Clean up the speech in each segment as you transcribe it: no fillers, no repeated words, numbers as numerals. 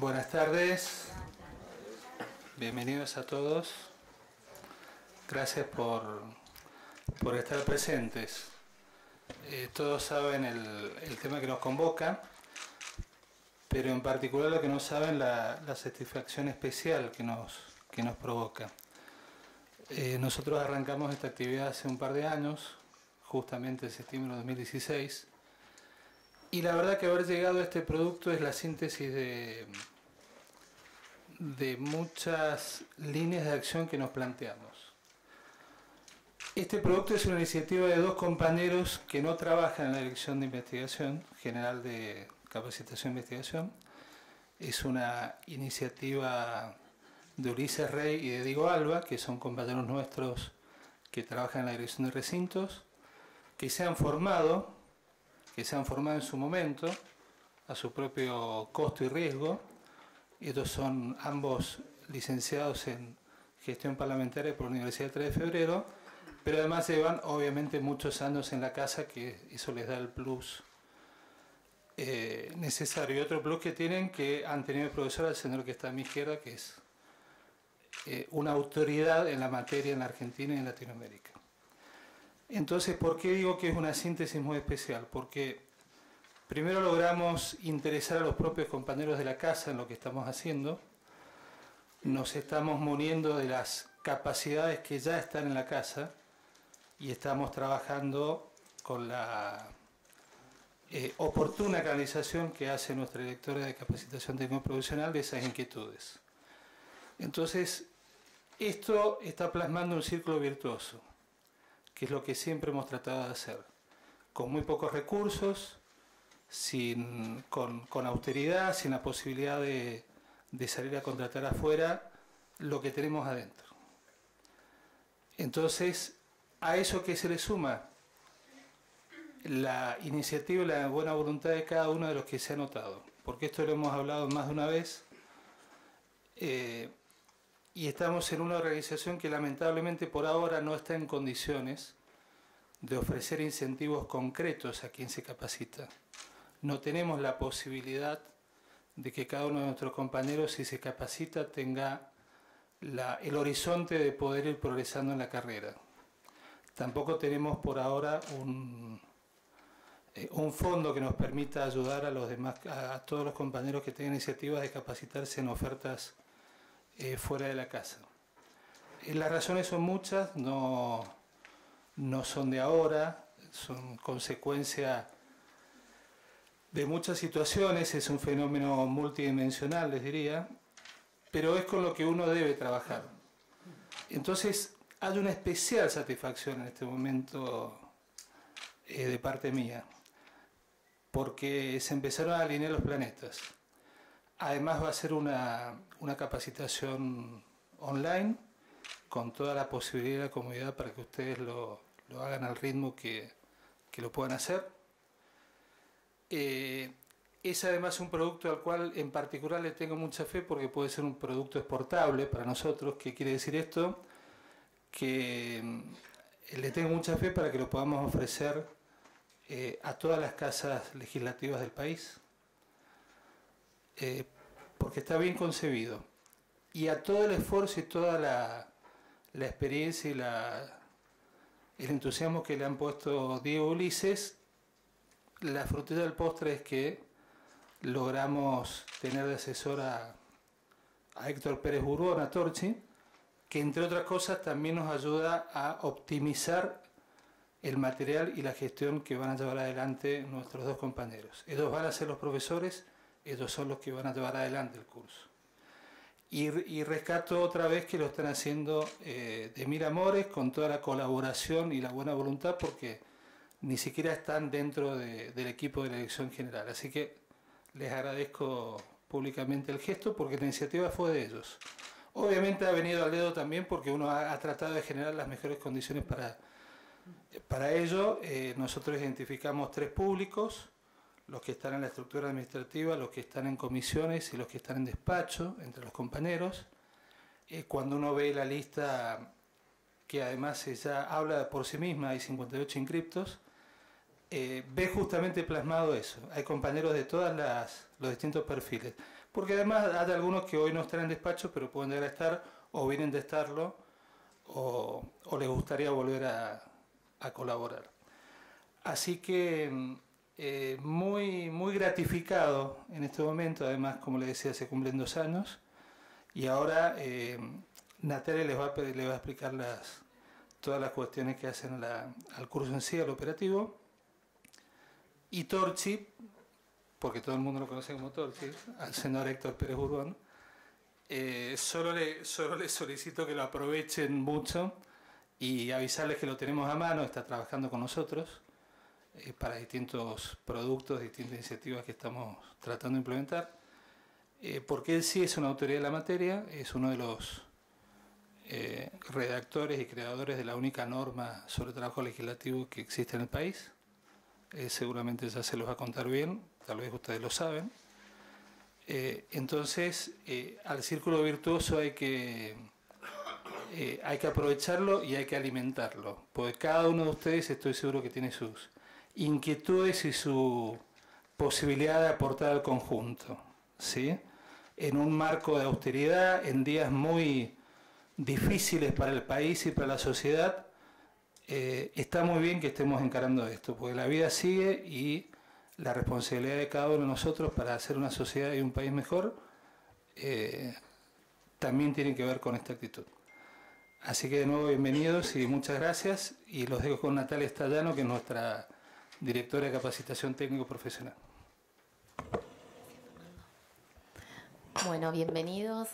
Buenas tardes, bienvenidos a todos. Gracias por estar presentes. Todos saben el tema que nos convoca, pero en particular lo que no saben la satisfacción especial que nos provoca. Nosotros arrancamos esta actividad hace un par de años, justamente en septiembre de 2016, y la verdad que haber llegado a este producto es la síntesis de muchas líneas de acción que nos planteamos. Este producto es una iniciativa de dos compañeros que no trabajan en la Dirección de Investigación General de Capacitación e Investigación. Es una iniciativa de Ulises Rey y de Diego Alba, que son compañeros nuestros que trabajan en la Dirección de Recintos, que se han formado en su momento a su propio costo y riesgo. Estos son ambos licenciados en Gestión Parlamentaria por la Universidad 3 de Febrero, pero además llevan obviamente muchos años en la casa, que eso les da el plus necesario. Y otro plus que tienen, que han tenido el profesor, el señor que está a mi izquierda, que es una autoridad en la materia en la Argentina y en Latinoamérica. Entonces, ¿por qué digo que es una síntesis muy especial? Porque primero logramos interesar a los propios compañeros de la casa en lo que estamos haciendo. Nos estamos muniendo de las capacidades que ya están en la casa y estamos trabajando con la oportuna canalización que hace nuestra directora de Capacitación Técnico-Profesional de esas inquietudes. Entonces, esto está plasmando un círculo virtuoso, que es lo que siempre hemos tratado de hacer, con muy pocos recursos, con austeridad, sin la posibilidad de salir a contratar afuera lo que tenemos adentro. Entonces, a eso que se le suma la iniciativa y la buena voluntad de cada uno de los que se ha notado, porque esto lo hemos hablado más de una vez, y estamos en una organización que lamentablemente por ahora no está en condiciones de ofrecer incentivos concretos a quien se capacita. No tenemos la posibilidad de que cada uno de nuestros compañeros, si se capacita, tenga el horizonte de poder ir progresando en la carrera. Tampoco tenemos por ahora un fondo que nos permita ayudar a todos los compañeros que tengan iniciativas de capacitarse en ofertas fuera de la casa. Las razones son muchas, no son de ahora, son consecuencia de muchas situaciones, es un fenómeno multidimensional, les diría, pero es con lo que uno debe trabajar. Entonces, hay una especial satisfacción en este momento de parte mía, porque se empezaron a alinear los planetas. Además va a ser una capacitación online, con toda la posibilidad y la comodidad para que ustedes lo hagan al ritmo que lo puedan hacer. Es además un producto al cual en particular le tengo mucha fe, porque puede ser un producto exportable para nosotros. ¿Qué quiere decir esto? Que le tengo mucha fe para que lo podamos ofrecer a todas las casas legislativas del país, porque está bien concebido, y a todo el esfuerzo y toda la experiencia y el entusiasmo que le han puesto Diego y Ulises. La frutilla del postre es que logramos tener de asesor a Héctor Pérez Urbón, a Torchi, que entre otras cosas también nos ayuda a optimizar el material y la gestión que van a llevar adelante nuestros dos compañeros. Ellos van a ser los profesores, ellos son los que van a llevar adelante el curso. Y rescato otra vez que lo están haciendo de mil amores, con toda la colaboración y la buena voluntad, porque ni siquiera están dentro del equipo de la Dirección General. Así que les agradezco públicamente el gesto, porque la iniciativa fue de ellos. Obviamente ha venido al dedo también porque uno ha tratado de generar las mejores condiciones para ello. Nosotros identificamos tres públicos: los que están en la estructura administrativa, los que están en comisiones y los que están en despacho, entre los compañeros. Cuando uno ve la lista, que además ya habla por sí misma, hay 58 inscriptos, ve justamente plasmado eso. Hay compañeros de todos los distintos perfiles. Porque además hay algunos que hoy no están en despacho, pero pueden llegar a estar, o vienen de estarlo, o les gustaría volver a colaborar. Así que muy, muy gratificado en este momento. Además, como les decía, se cumplen 2 años. Y ahora Natalia les va a explicar todas las cuestiones que hacen al curso en sí, al operativo. Y Torchi, porque todo el mundo lo conoce como Torchi, al senador Héctor Pérez Borbón, solo le solicito que lo aprovechen mucho y avisarles que lo tenemos a mano, está trabajando con nosotros para distintos productos, distintas iniciativas que estamos tratando de implementar, porque él sí es una autoridad de la materia, es uno de los redactores y creadores de la única norma sobre trabajo legislativo que existe en el país. Seguramente ya se los va a contar bien, tal vez ustedes lo saben. Entonces, al círculo virtuoso hay que aprovecharlo y hay que alimentarlo, porque cada uno de ustedes estoy seguro que tiene sus inquietudes y su posibilidad de aportar al conjunto, ¿sí? En un marco de austeridad, en días muy difíciles para el país y para la sociedad, está muy bien que estemos encarando esto, porque la vida sigue y la responsabilidad de cada uno de nosotros para hacer una sociedad y un país mejor también tiene que ver con esta actitud. Así que de nuevo bienvenidos y muchas gracias, y los dejo con Natalia Stallano, que es nuestra directora de capacitación técnico profesional. Bueno, bienvenidos.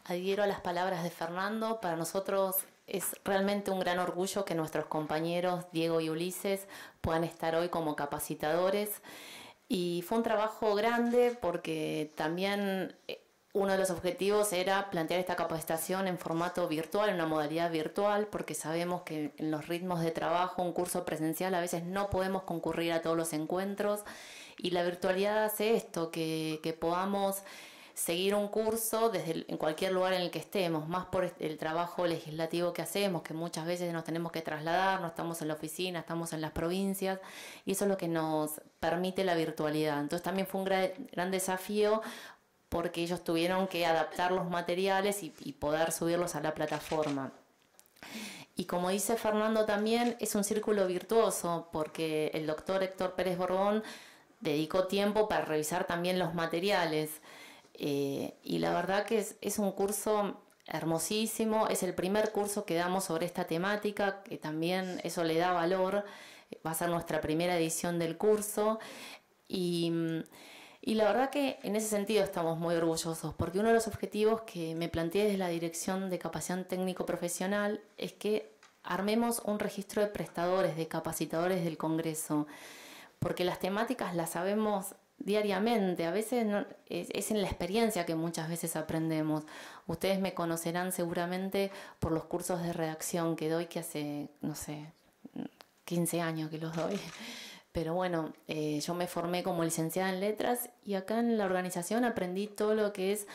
Adhiero a las palabras de Fernando. Para nosotros es realmente un gran orgullo que nuestros compañeros Diego y Ulises puedan estar hoy como capacitadores. Y fue un trabajo grande porque también uno de los objetivos era plantear esta capacitación en formato virtual, en una modalidad virtual, porque sabemos que en los ritmos de trabajo, un curso presencial, a veces no podemos concurrir a todos los encuentros, y la virtualidad hace esto, que podamos seguir un curso en cualquier lugar en el que estemos, más por el trabajo legislativo que hacemos, que muchas veces nos tenemos que trasladar, no estamos en la oficina, estamos en las provincias, y eso es lo que nos permite la virtualidad. Entonces también fue un gran desafío, porque ellos tuvieron que adaptar los materiales y poder subirlos a la plataforma. Y como dice Fernando también, es un círculo virtuoso, porque el doctor Héctor Pérez Borbón dedicó tiempo para revisar también los materiales. Y la verdad que es un curso hermosísimo, es el primer curso que damos sobre esta temática, que también eso le da valor, va a ser nuestra primera edición del curso, y la verdad que en ese sentido estamos muy orgullosos, porque uno de los objetivos que me planteé desde la Dirección de Capacitación Técnico Profesional es que armemos un registro de prestadores, de capacitadores del Congreso, porque las temáticas las sabemos diariamente, a veces es en la experiencia que muchas veces aprendemos. Ustedes me conocerán seguramente por los cursos de redacción que doy, que hace, no sé, 15 años que los doy. Pero bueno, yo me formé como licenciada en letras y acá en la organización aprendí todo lo que es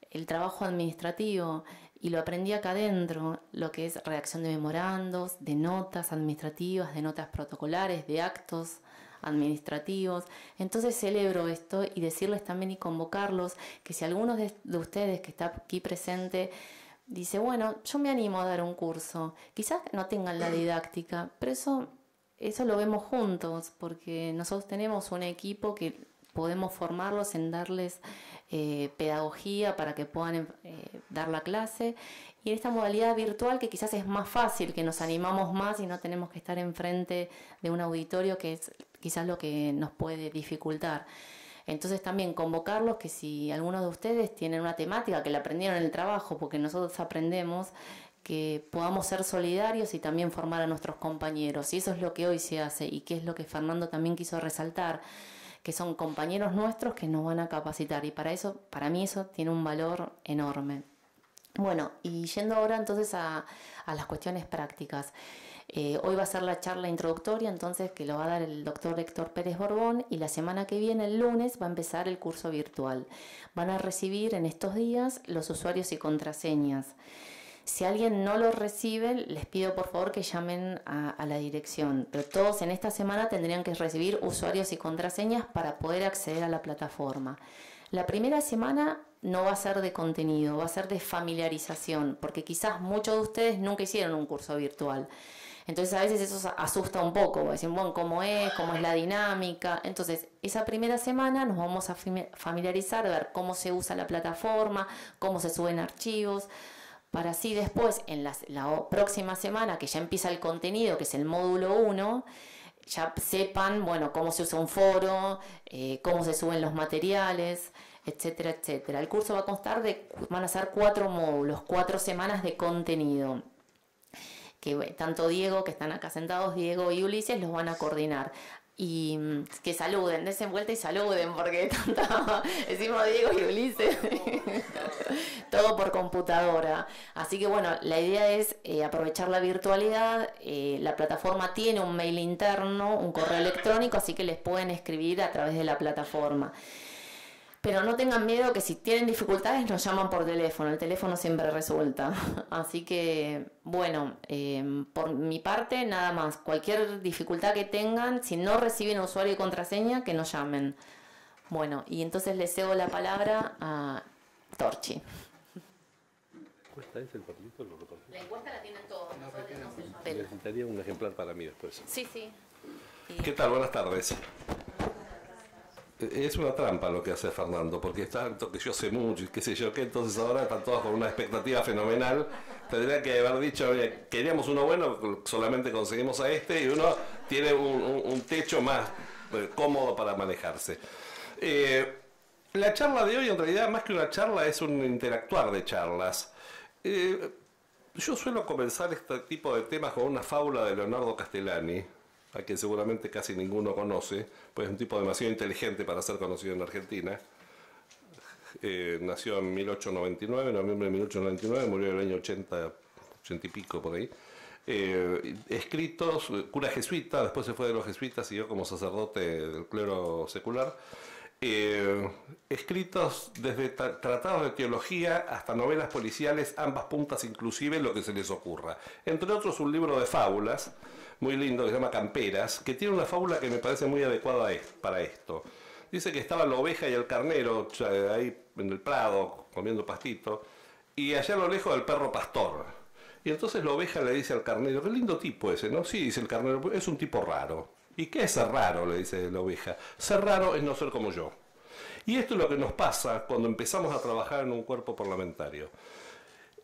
el trabajo administrativo, y lo aprendí acá adentro, lo que es redacción de memorandos, de notas administrativas, de notas protocolares, de actos administrativos. Entonces celebro esto y decirles también y convocarlos que si alguno de ustedes que está aquí presente dice, bueno, yo me animo a dar un curso, quizás no tengan la didáctica, pero eso lo vemos juntos, porque nosotros tenemos un equipo que podemos formarlos en darles pedagogía para que puedan dar la clase, y en esta modalidad virtual que quizás es más fácil, que nos animamos más y no tenemos que estar enfrente de un auditorio, que es quizás lo que nos puede dificultar. Entonces también convocarlos, que si algunos de ustedes tienen una temática que la aprendieron en el trabajo, porque nosotros aprendemos, que podamos ser solidarios y también formar a nuestros compañeros. Y eso es lo que hoy se hace, y que es lo que Fernando también quiso resaltar, que son compañeros nuestros que nos van a capacitar, y para mí eso tiene un valor enorme. Bueno, y yendo ahora entonces a las cuestiones prácticas. Hoy va a ser la charla introductoria, entonces, que lo va a dar el doctor Héctor Pérez Borbón, y la semana que viene, el lunes, va a empezar el curso virtual. Van a recibir en estos días los usuarios y contraseñas. Si alguien no lo recibe, les pido por favor que llamen a la dirección. Pero todos en esta semana tendrían que recibir usuarios y contraseñas para poder acceder a la plataforma. La primera semana no va a ser de contenido, va a ser de familiarización, porque quizás muchos de ustedes nunca hicieron un curso virtual. Entonces a veces eso asusta un poco, decir, bueno, ¿cómo es la dinámica? Entonces esa primera semana nos vamos a familiarizar, ver cómo se usa la plataforma, cómo se suben archivos, para así después, en la próxima semana, que ya empieza el contenido, que es el módulo 1, ya sepan, bueno, cómo se usa un foro, cómo se suben los materiales, etcétera, etcétera. El curso va a constar van a ser 4 módulos, 4 semanas de contenido, que tanto Diego, que están acá sentados, Diego y Ulises, los van a coordinar. Y que saluden, dense vuelta y saluden, porque decimos Diego y Ulises, todo por computadora. Así que bueno, la idea es aprovechar la virtualidad. La plataforma tiene un mail interno, un correo electrónico, así que les pueden escribir a través de la plataforma. Pero no tengan miedo, que si tienen dificultades nos llaman por teléfono, el teléfono siempre resulta. Así que, bueno, por mi parte nada más. Cualquier dificultad que tengan, si no reciben usuario y contraseña, que nos llamen. Bueno, y entonces le cedo la palabra a Torchi. ¿La encuesta es el papelito? La encuesta la tienen todos. Necesitaría un ejemplar para mí después. Sí, sí. ¿Qué tal? Buenas tardes. Es una trampa lo que hace Fernando, porque es tanto que yo sé mucho y qué sé yo qué, entonces ahora están todos con una expectativa fenomenal. Tendría que haber dicho, oye, queríamos uno bueno, solamente conseguimos a este, y uno tiene un techo más cómodo para manejarse. La charla de hoy, en realidad, más que una charla, es un interactuar de charlas. Yo suelo comenzar este tipo de temas con una fábula de Leonardo Castellani, a quien seguramente casi ninguno conoce, pues es un tipo demasiado inteligente para ser conocido en Argentina. Nació en 1899, noviembre de 1899, murió en el año 80 y pico por ahí. Escritos, cura jesuita, después se fue de los jesuitas, siguió como sacerdote del clero secular. Escritos desde tratados de teología hasta novelas policiales, ambas puntas inclusive, lo que se les ocurra. Entre otros, un libro de fábulas muy lindo que se llama Camperas, que tiene una fábula que me parece muy adecuada para esto. Dice que estaba la oveja y el carnero ahí en el prado comiendo pastito, y allá a lo lejos el perro pastor. Y entonces la oveja le dice al carnero, qué lindo tipo ese, ¿no? Sí, dice el carnero, es un tipo raro. ¿Y qué es ser raro?, le dice la oveja. Ser raro es no ser como yo. Y esto es lo que nos pasa cuando empezamos a trabajar en un cuerpo parlamentario.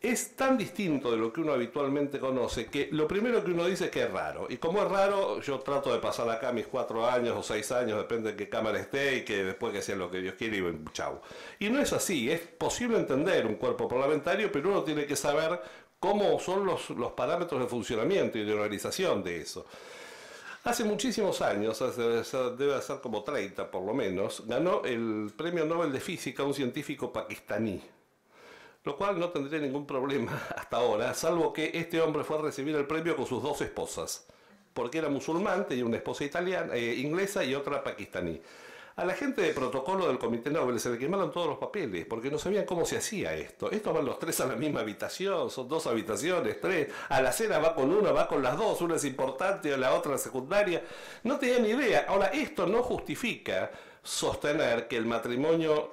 Es tan distinto de lo que uno habitualmente conoce que lo primero que uno dice es que es raro. Y como es raro, yo trato de pasar acá mis 4 años o 6 años, depende de qué cámara esté, y que después que sea lo que Dios quiere y chau. Y no es así, es posible entender un cuerpo parlamentario, pero uno tiene que saber cómo son los parámetros de funcionamiento y de organización de eso. Hace muchísimos años, debe ser como 30 por lo menos, ganó el Premio Nobel de Física un científico pakistaní, lo cual no tendría ningún problema hasta ahora, salvo que este hombre fue a recibir el premio con sus 2 esposas, porque era musulmán, tenía una esposa inglesa y otra pakistaní. A la gente de protocolo del Comité Nobel se le quemaron todos los papeles, porque no sabían cómo se hacía esto. Estos van los 3 a la misma habitación, son 2 habitaciones, 3. A la cena va con una, va con las 2, una es importante, la otra es secundaria. No tenían ni idea. Ahora, esto no justifica sostener que el matrimonio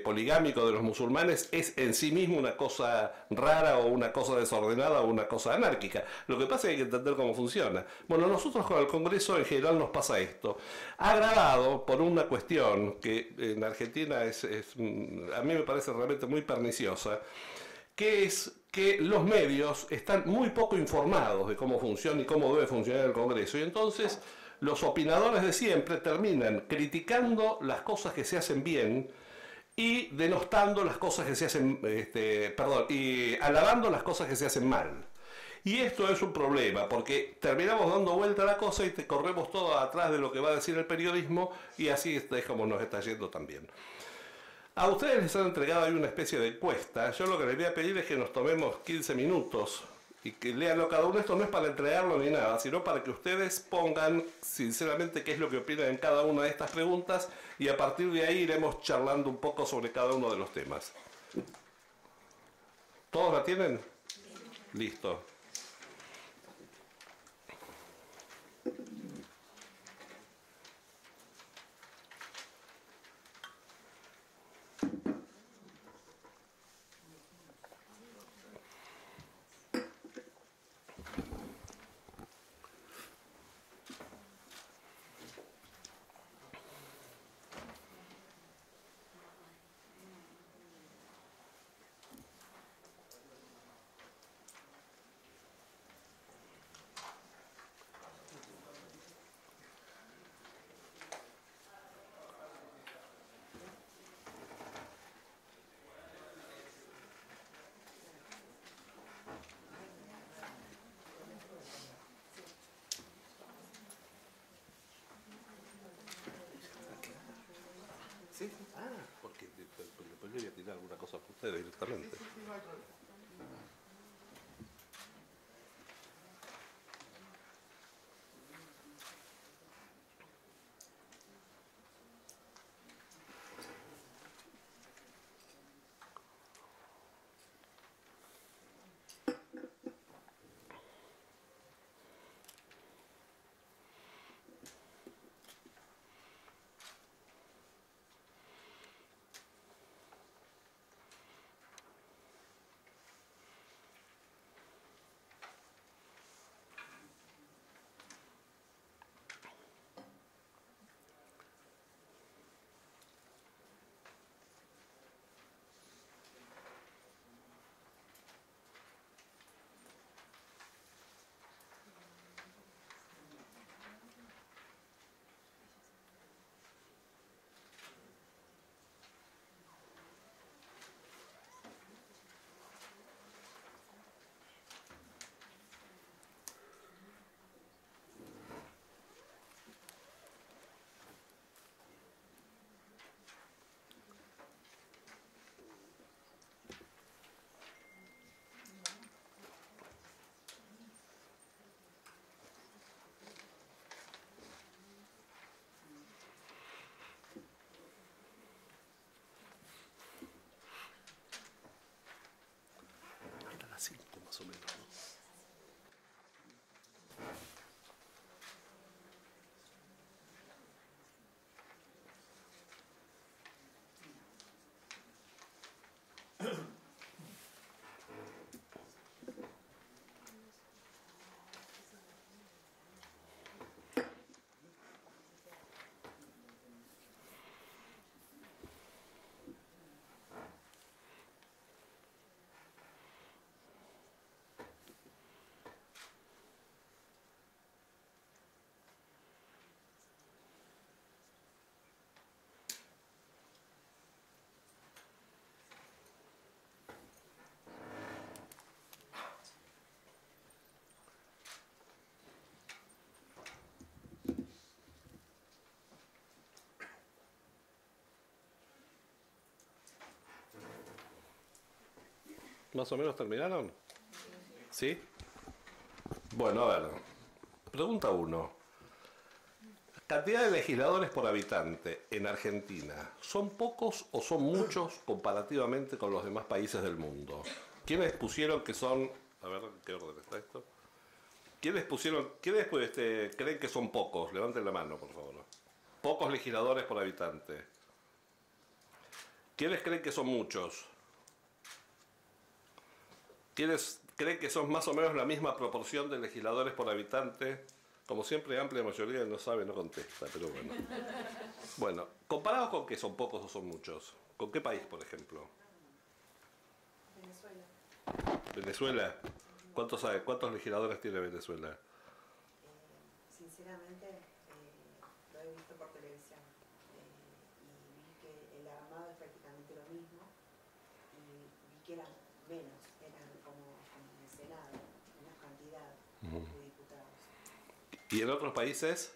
poligámico de los musulmanes es en sí mismo una cosa rara o una cosa desordenada o una cosa anárquica. Lo que pasa es que hay que entender cómo funciona. Bueno, nosotros con el Congreso en general nos pasa esto. Agravado por una cuestión que en Argentina a mí me parece realmente muy perniciosa, que es que los medios están muy poco informados de cómo funciona y cómo debe funcionar el Congreso. Y entonces los opinadores de siempre terminan criticando las cosas que se hacen bien y denostando las cosas que se hacen, y alabando las cosas que se hacen mal. Y esto es un problema, porque terminamos dando vuelta a la cosa y te corremos todo atrás de lo que va a decir el periodismo, y así es como nos está yendo también. A ustedes les han entregado ahí una especie de encuesta. Yo lo que les voy a pedir es que nos tomemos 15 minutos y que leanlo cada uno. Esto no es para entregarlo ni nada, sino para que ustedes pongan sinceramente qué es lo que opinan en cada una de estas preguntas, y a partir de ahí iremos charlando un poco sobre cada uno de los temas. ¿Todos la tienen? Listo. Sí, sí. Ah, porque después le voy a tirar alguna cosa a ustedes directamente. Sí, sí, sí, no hay problema. Hasta las 5 más o menos, ¿no? ¿Más o menos terminaron? ¿Sí? Bueno, a ver. Pregunta 1. Cantidad de legisladores por habitante en Argentina. ¿Son pocos o son muchos comparativamente con los demás países del mundo? ¿Quiénes pusieron que son... A ver, ¿qué orden está esto? ¿Quiénes pusieron... ¿Quiénes creen que son pocos? Levanten la mano, por favor. Pocos legisladores por habitante. ¿Quiénes creen que son muchos? ¿Quiénes creen que son más o menos la misma proporción de legisladores por habitante? Como siempre, amplia mayoría no sabe, no contesta, pero bueno. Bueno, ¿comparados con qué son pocos o son muchos? ¿Con qué país, por ejemplo? Venezuela. ¿Venezuela? ¿Cuántos legisladores tiene Venezuela? Sinceramente, lo he visto por televisión y vi que el armado es prácticamente lo mismo y vi que eran menos, eran como en el Senado, menos cantidad de diputados. ¿Y en otros países?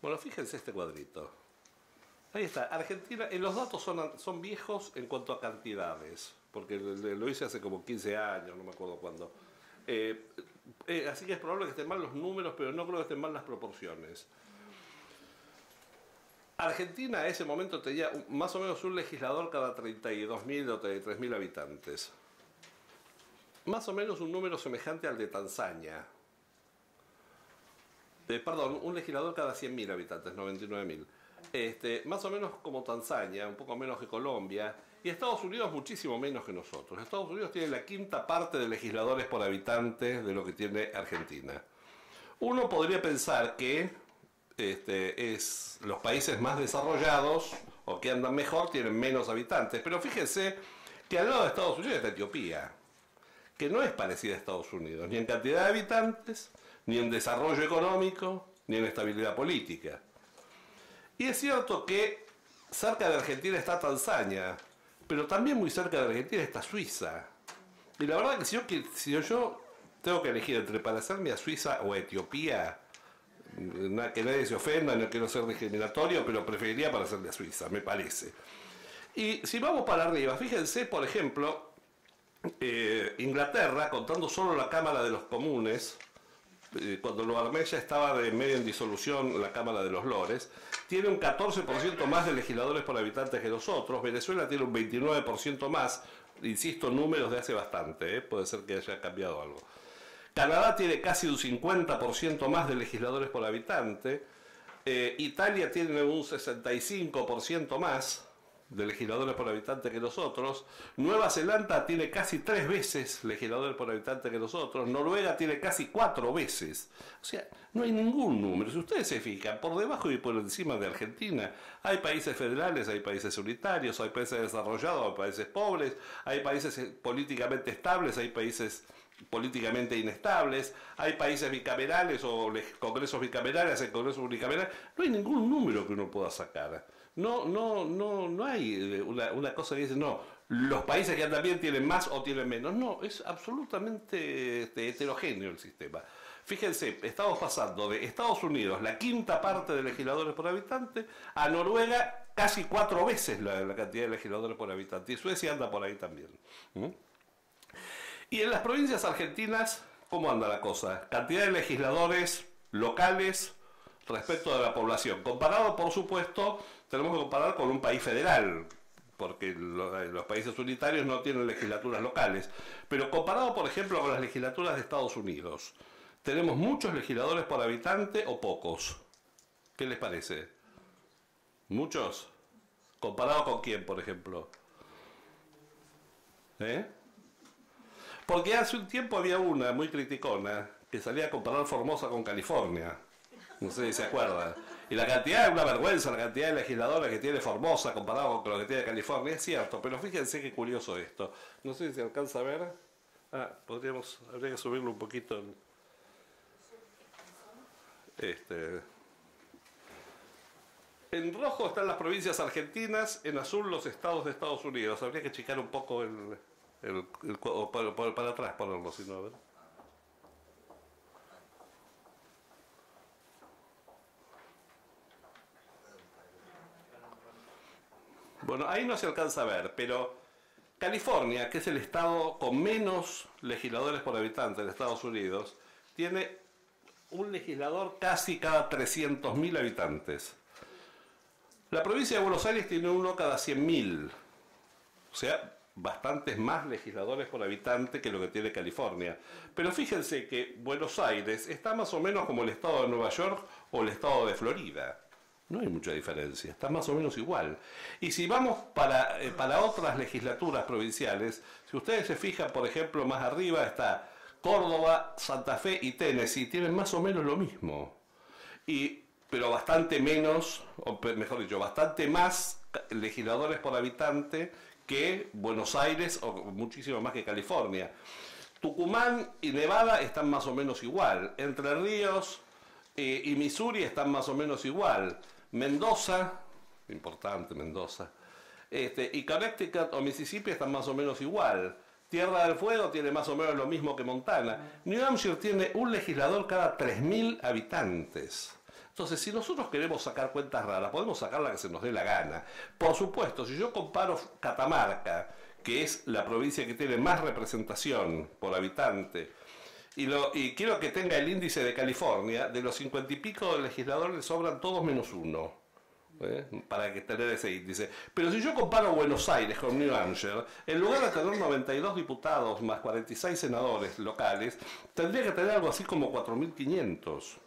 Bueno, fíjense este cuadrito. Ahí está. Argentina, los datos son viejos en cuanto a cantidades, porque lo hice hace como 15 años, no me acuerdo cuándo. Así que es probable que estén mal los números, pero no creo que estén mal las proporciones. Argentina a ese momento tenía más o menos un legislador cada 32.000 o 33.000 habitantes. más o menos un número semejante al de Tanzania. Perdón, un legislador cada 100.000 habitantes, 99.000. Más o menos como Tanzania, un poco menos que Colombia, y Estados Unidos muchísimo menos que nosotros. Estados Unidos tiene la quinta parte de legisladores por habitante de lo que tiene Argentina. Uno podría pensar que los países más desarrollados o que andan mejor tienen menos habitantes, pero fíjense que al lado de Estados Unidos está Etiopía, que no es parecida a Estados Unidos, ni en cantidad de habitantes, ni en desarrollo económico, ni en estabilidad política. Y es cierto que cerca de Argentina está Tanzania, pero también muy cerca de Argentina está Suiza. Y la verdad que si yo tengo que elegir entre parecerme a Suiza o a Etiopía, que nadie se ofenda, no quiero ser discriminatorio, pero preferiría parecerme a Suiza, me parece. Y si vamos para arriba, fíjense, por ejemplo, Inglaterra, contando solo la Cámara de los Comunes, cuando lo armé ya estaba de medio en disolución la Cámara de los Lores, tiene un 14% más de legisladores por habitantes que nosotros. Venezuela tiene un 29% más, insisto, números de hace bastante, puede ser que haya cambiado algo. Canadá tiene casi un 50% más de legisladores por habitante. Italia tiene un 65% más de legisladores por habitante que nosotros. Nueva Zelanda tiene casi 3 veces legisladores por habitante que nosotros. Noruega tiene casi 4 veces. O sea, no hay ningún número. Si ustedes se fijan, por debajo y por encima de Argentina, hay países federales, hay países unitarios, hay países desarrollados, hay países pobres, hay países políticamente estables, hay países políticamente inestables, hay países bicamerales o congresos bicamerales, hay congresos unicamerales. No hay ningún número que uno pueda sacar. No hay una cosa que dice, no, los países que andan bien tienen más o tienen menos. No, es absolutamente heterogéneo el sistema. Fíjense, estamos pasando de Estados Unidos, la quinta parte de legisladores por habitante, a Noruega casi 4 veces la cantidad de legisladores por habitante. Y Suecia anda por ahí también. Y en las provincias argentinas, ¿cómo anda la cosa? Cantidad de legisladores locales respecto de la población. Comparado, por supuesto, tenemos que comparar con un país federal, porque los países unitarios no tienen legislaturas locales. Pero comparado, por ejemplo, con las legislaturas de Estados Unidos, ¿tenemos muchos legisladores por habitante o pocos? ¿Qué les parece? ¿Muchos? ¿Comparado con quién, por ejemplo? Porque hace un tiempo había una muy criticona que salía a comparar Formosa con California. No sé si se acuerdan. Y la cantidad, es una vergüenza, la cantidad de legisladores que tiene Formosa comparado con lo que tiene California. Es cierto, pero fíjense qué curioso esto. No sé si se alcanza a ver. Habría que subirlo un poquito. En rojo están las provincias argentinas, en azul los estados de Estados Unidos. Habría que checar un poco para atrás ponerlo, si no, a ver. Bueno, ahí no se alcanza a ver, pero California, que es el estado con menos legisladores por habitante de Estados Unidos, tiene un legislador casi cada 300.000 habitantes. La provincia de Buenos Aires tiene uno cada 100.000, o sea, bastantes más legisladores por habitante que lo que tiene California. Pero fíjense que Buenos Aires está más o menos como el estado de Nueva York o el estado de Florida. No hay mucha diferencia, está más o menos igual. Y si vamos para otras legislaturas provinciales, si ustedes se fijan, por ejemplo, más arriba está Córdoba, Santa Fe y Tennessee, tienen más o menos lo mismo. Pero bastante menos, o mejor dicho, bastante más legisladores por habitante que Buenos Aires o muchísimo más que California. Tucumán y Nevada están más o menos igual. Entre Ríos y Missouri están más o menos igual. Mendoza, importante Mendoza, y Connecticut o Mississippi están más o menos igual. Tierra del Fuego tiene más o menos lo mismo que Montana. New Hampshire tiene un legislador cada 3.000 habitantes. Entonces, si nosotros queremos sacar cuentas raras, podemos sacar la que se nos dé la gana. Por supuesto, si yo comparo Catamarca, que es la provincia que tiene más representación por habitante, y quiero que tenga el índice de California, de los 50 y pico de legisladores le sobran todos menos uno. para que tener ese índice. Pero si yo comparo Buenos Aires con New Hampshire, en lugar de tener 92 diputados más 46 senadores locales, tendría que tener algo así como 4.500.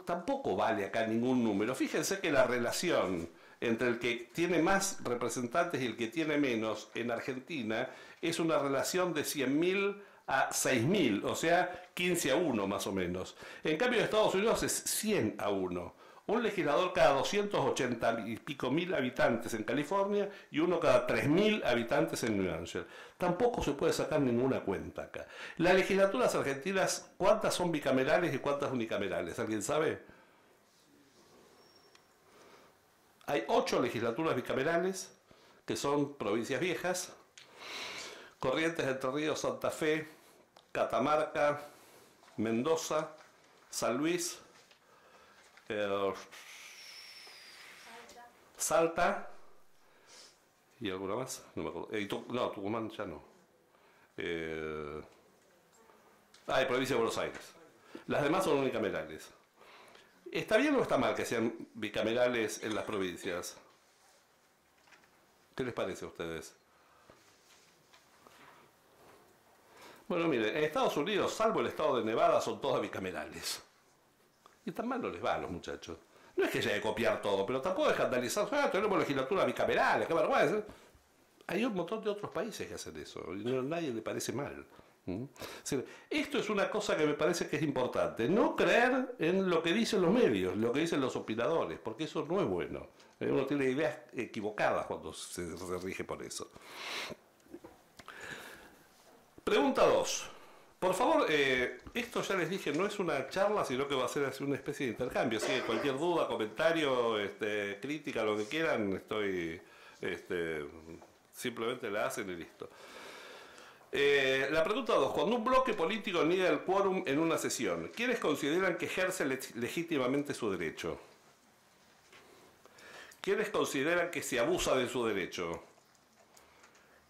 Tampoco vale acá ningún número. Fíjense que la relación entre el que tiene más representantes y el que tiene menos en Argentina es una relación de 100.000 a 6.000, o sea, 15-1 más o menos. En cambio en Estados Unidos es 100-1. Un legislador cada 280 y pico mil habitantes en California y uno cada 3.000 habitantes en New Hampshire. Tampoco se puede sacar ninguna cuenta acá. Las legislaturas argentinas, ¿cuántas son bicamerales y cuántas unicamerales? ¿Alguien sabe? Hay 8 legislaturas bicamerales, que son provincias viejas: Corrientes, Entre Ríos, Santa Fe, Catamarca, Mendoza, San Luis, Salta y alguna más, no me acuerdo. No, Tucumán ya no. Y provincia de Buenos Aires. Las demás son unicamerales. ¿Está bien o está mal que sean bicamerales en las provincias? ¿Qué les parece a ustedes? Bueno, miren, en Estados Unidos, salvo el estado de Nevada, son todas bicamerales. Y tan mal no les va a los muchachos. No es que haya que copiar todo, pero tampoco escandalizarse. Tenemos legislatura bicameral, qué vergüenza. Hay un montón de otros países que hacen eso, y a nadie le parece mal. Esto es una cosa que me parece que es importante. No creer en lo que dicen los medios, lo que dicen los opinadores, porque eso no es bueno. Uno tiene ideas equivocadas cuando se rige por eso. Pregunta 2. Por favor, esto ya les dije, no es una charla, sino que va a ser así una especie de intercambio. Así que cualquier duda, comentario, crítica, lo que quieran, estoy simplemente la hacen y listo. La pregunta 2. Cuando un bloque político niega el quórum en una sesión, ¿quiénes consideran que ejerce legítimamente su derecho? ¿Quiénes consideran que se abusa de su derecho?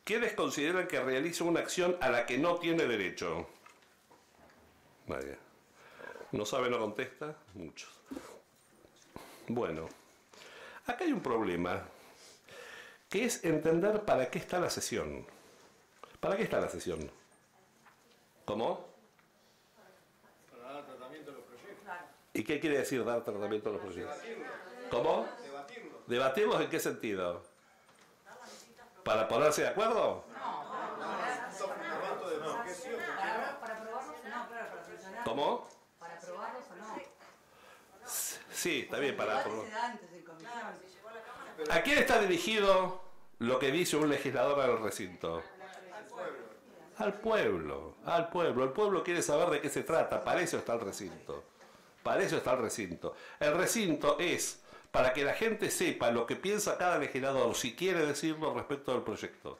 ¿Quiénes consideran que realiza una acción a la que no tiene derecho? Nadie. ¿No sabe, no contesta? Muchos. Bueno, acá hay un problema, que es entender para qué está la sesión. ¿Para qué está la sesión? ¿Cómo? Para dar tratamiento a los proyectos. ¿Y qué quiere decir dar tratamiento a los proyectos? ¿Cómo? Debatirlos. ¿Debatirlos en qué sentido? ¿Para ponerse de acuerdo? ¿Cómo? ¿Para aprobarlos o no? Sí, está bien, para aprobar. Se da antes en comisión. ¿A quién está dirigido lo que dice un legislador al recinto? Al pueblo, al pueblo. El pueblo quiere saber de qué se trata, para eso está el recinto. Para eso está el recinto. El recinto es para que la gente sepa lo que piensa cada legislador, si quiere decirlo respecto del proyecto.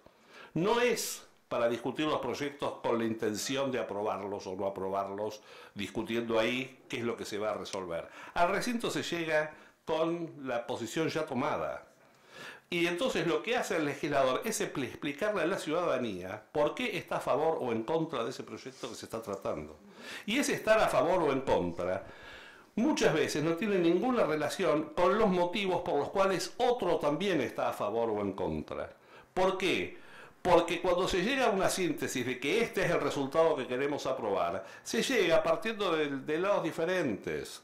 No es para discutir los proyectos con la intención de aprobarlos o no aprobarlos, discutiendo ahí qué es lo que se va a resolver. Al recinto se llega con la posición ya tomada. Y entonces lo que hace el legislador es explicarle a la ciudadanía por qué está a favor o en contra de ese proyecto que se está tratando. Y ese estar a favor o en contra muchas veces no tiene ninguna relación con los motivos por los cuales otro también está a favor o en contra. ¿Por qué? Porque cuando se llega a una síntesis de que este es el resultado que queremos aprobar, se llega partiendo de lados diferentes.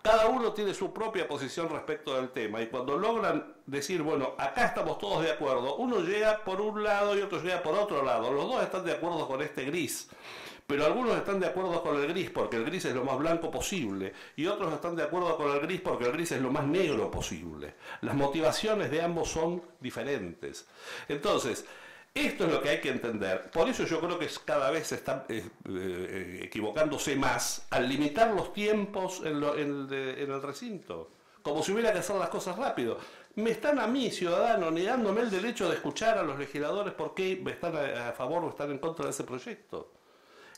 Cada uno tiene su propia posición respecto del tema y cuando logran decir, bueno, acá estamos todos de acuerdo, uno llega por un lado y otro llega por otro lado. Los dos están de acuerdo con este gris, pero algunos están de acuerdo con el gris porque el gris es lo más blanco posible y otros están de acuerdo con el gris porque el gris es lo más negro posible. Las motivaciones de ambos son diferentes. Entonces, esto es lo que hay que entender. Por eso yo creo que cada vez se está equivocándose más al limitar los tiempos en el recinto. Como si hubiera que hacer las cosas rápido. Me están a mí, ciudadano, negándome el derecho de escuchar a los legisladores por qué están a favor o están en contra de ese proyecto.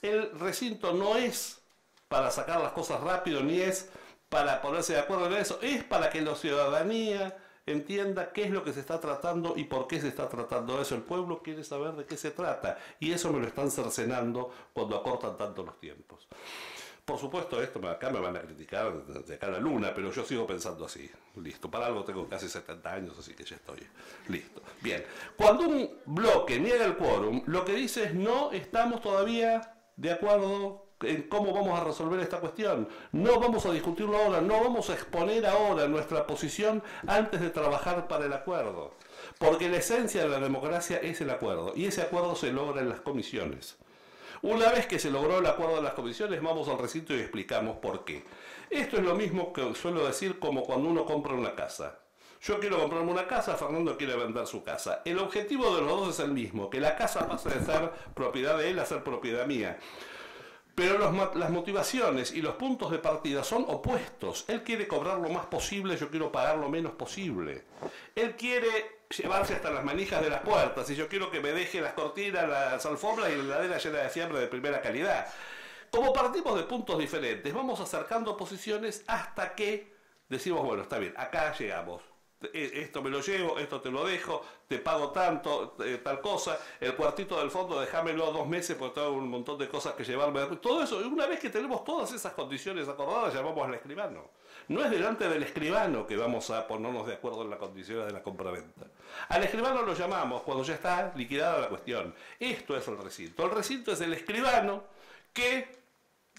El recinto no es para sacar las cosas rápido, ni es para ponerse de acuerdo en eso. Es para que la ciudadanía entienda qué es lo que se está tratando y por qué se está tratando eso. El pueblo quiere saber de qué se trata y eso me lo están cercenando cuando acortan tanto los tiempos. Por supuesto, esto acá me van a criticar de acá a la luna, pero yo sigo pensando así. Listo. Para algo tengo casi 70 años, así que ya estoy listo. Bien. Cuando un bloque niega el quórum, lo que dice es no estamos todavía de acuerdo en cómo vamos a resolver esta cuestión. No vamos a discutirlo ahora, no vamos a exponer ahora nuestra posición antes de trabajar para el acuerdo. Porque la esencia de la democracia es el acuerdo, y ese acuerdo se logra en las comisiones. Una vez que se logró el acuerdo de las comisiones, vamos al recinto y explicamos por qué. Esto es lo mismo que suelo decir como cuando uno compra una casa. Yo quiero comprarme una casa, Fernando quiere vender su casa. El objetivo de los dos es el mismo, que la casa pase de ser propiedad de él a ser propiedad mía. Pero las motivaciones y los puntos de partida son opuestos. Él quiere cobrar lo más posible, yo quiero pagar lo menos posible. Él quiere llevarse hasta las manijas de las puertas y yo quiero que me deje las cortinas, las alfombras y la heladera llena de fiambre de primera calidad. Como partimos de puntos diferentes, vamos acercando posiciones hasta que decimos, bueno, está bien, acá llegamos. Esto me lo llevo, esto te lo dejo, te pago tanto, tal cosa, el cuartito del fondo déjamelo 2 meses porque tengo un montón de cosas que llevarme. Todo eso, una vez que tenemos todas esas condiciones acordadas, llamamos al escribano. No es delante del escribano que vamos a ponernos de acuerdo en las condiciones de la compraventa. Al escribano lo llamamos cuando ya está liquidada la cuestión. Esto es el recinto. El recinto es el escribano que,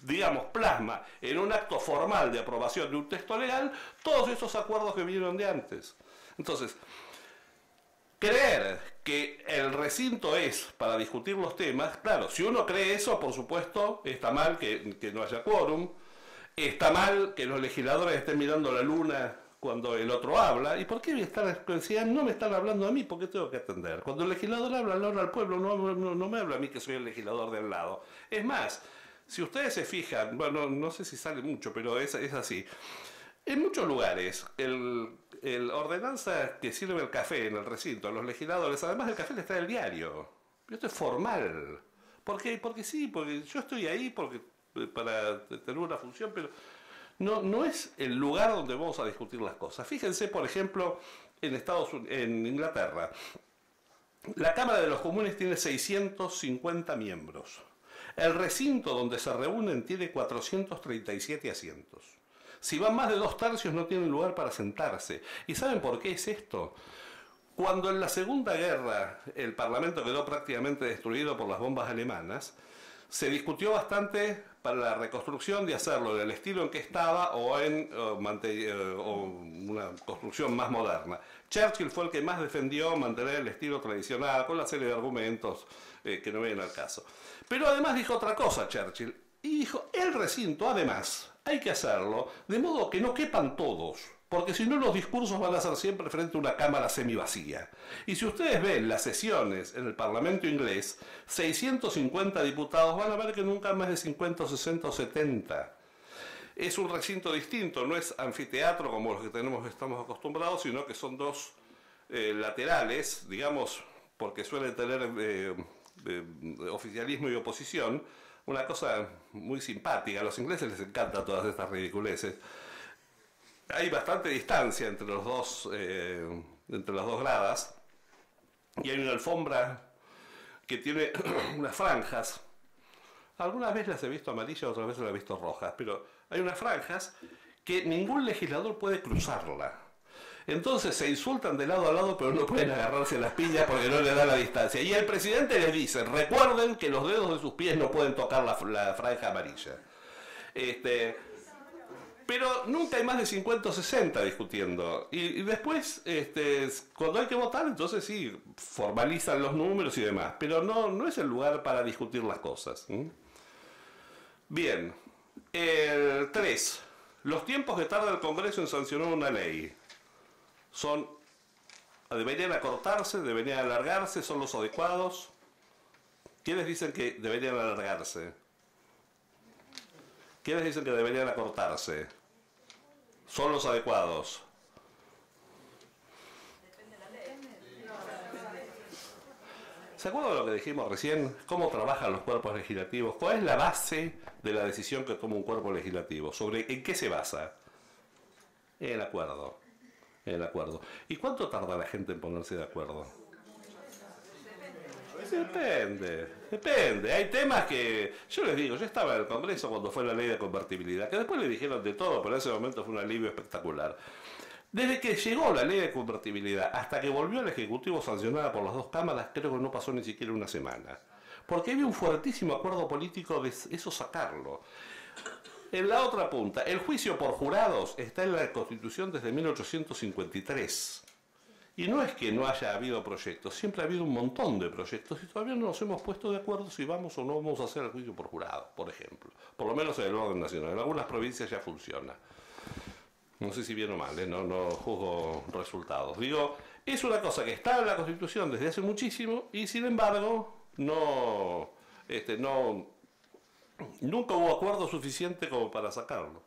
digamos, plasma en un acto formal de aprobación de un texto legal todos esos acuerdos que vinieron de antes. Entonces, creer que el recinto es para discutir los temas, claro, si uno cree eso, por supuesto, está mal que no haya quórum, está mal que los legisladores estén mirando la luna cuando el otro habla. ¿Y por qué no me están hablando a mí? ¿Por qué tengo que atender? Cuando el legislador habla al pueblo, no me habla a mí que soy el legislador del lado. Es más, si ustedes se fijan, bueno, no sé si sale mucho, pero es así. En muchos lugares, el ordenanza que sirve el café en el recinto a los legisladores, además del café les trae el diario. Esto es formal. ¿Por qué? Porque sí, porque yo estoy ahí para tener una función, pero no es el lugar donde vamos a discutir las cosas. Fíjense, por ejemplo, en Inglaterra. La Cámara de los Comunes tiene 650 miembros. El recinto donde se reúnen tiene 437 asientos. Si van más de 2/3 no tienen lugar para sentarse. ¿Y saben por qué es esto? Cuando en la Segunda Guerra el Parlamento quedó prácticamente destruido por las bombas alemanas, se discutió bastante para la reconstrucción de hacerlo en el estilo en que estaba o una construcción más moderna. Churchill fue el que más defendió mantener el estilo tradicional con la serie de argumentos que no vienen al caso. Pero además dijo otra cosa Churchill, y dijo, el recinto además hay que hacerlo de modo que no quepan todos, porque si no los discursos van a ser siempre frente a una cámara semivacía. Y si ustedes ven las sesiones en el Parlamento inglés, 650 diputados van a ver que nunca más de 50, 60 o 70. Es un recinto distinto, no es anfiteatro como los que estamos acostumbrados, sino que son dos laterales, digamos, porque suelen tener oficialismo y oposición, una cosa muy simpática. A los ingleses les encantan todas estas ridiculeces. Hay bastante distancia entre las dos gradas y hay una alfombra que tiene unas franjas. Algunas veces las he visto amarillas, otras veces las he visto rojas, pero hay unas franjas que ningún legislador puede cruzarla. Entonces se insultan de lado a lado, pero no pueden agarrarse las piñas porque no les da la distancia. Y el presidente les dice, recuerden que los dedos de sus pies no pueden tocar la franja amarilla. Pero nunca hay más de 50 o 60 discutiendo. Y después, cuando hay que votar, entonces sí, formalizan los números y demás. Pero no es el lugar para discutir las cosas. Bien. 3. Los tiempos que tarda el Congreso en sancionar una ley. ¿Deberían acortarse? ¿Deberían alargarse? ¿Son los adecuados? ¿Quiénes dicen que deberían alargarse? ¿Quiénes dicen que deberían acortarse? ¿Son los adecuados? ¿Se acuerdan de lo que dijimos recién? ¿Cómo trabajan los cuerpos legislativos? ¿Cuál es la base de la decisión que toma un cuerpo legislativo? ¿En qué se basa? En el acuerdo. ¿Y cuánto tarda la gente en ponerse de acuerdo? Depende. Hay temas que, yo les digo, yo estaba en el Congreso cuando fue la ley de convertibilidad, que después le dijeron de todo, pero en ese momento fue un alivio espectacular. Desde que llegó la ley de convertibilidad hasta que volvió al Ejecutivo sancionada por las dos cámaras, creo que no pasó ni siquiera una semana. Porque había un fuertísimo acuerdo político de eso sacarlo. En la otra punta, el juicio por jurados está en la Constitución desde 1853. Y no es que no haya habido proyectos, siempre ha habido un montón de proyectos y todavía no nos hemos puesto de acuerdo si vamos o no vamos a hacer el juicio por jurado, por ejemplo. Por lo menos en el orden nacional. En algunas provincias ya funciona. No sé si bien o mal, no juzgo resultados. Digo, es una cosa que está en la Constitución desde hace muchísimo y sin embargo nunca hubo acuerdo suficiente como para sacarlo.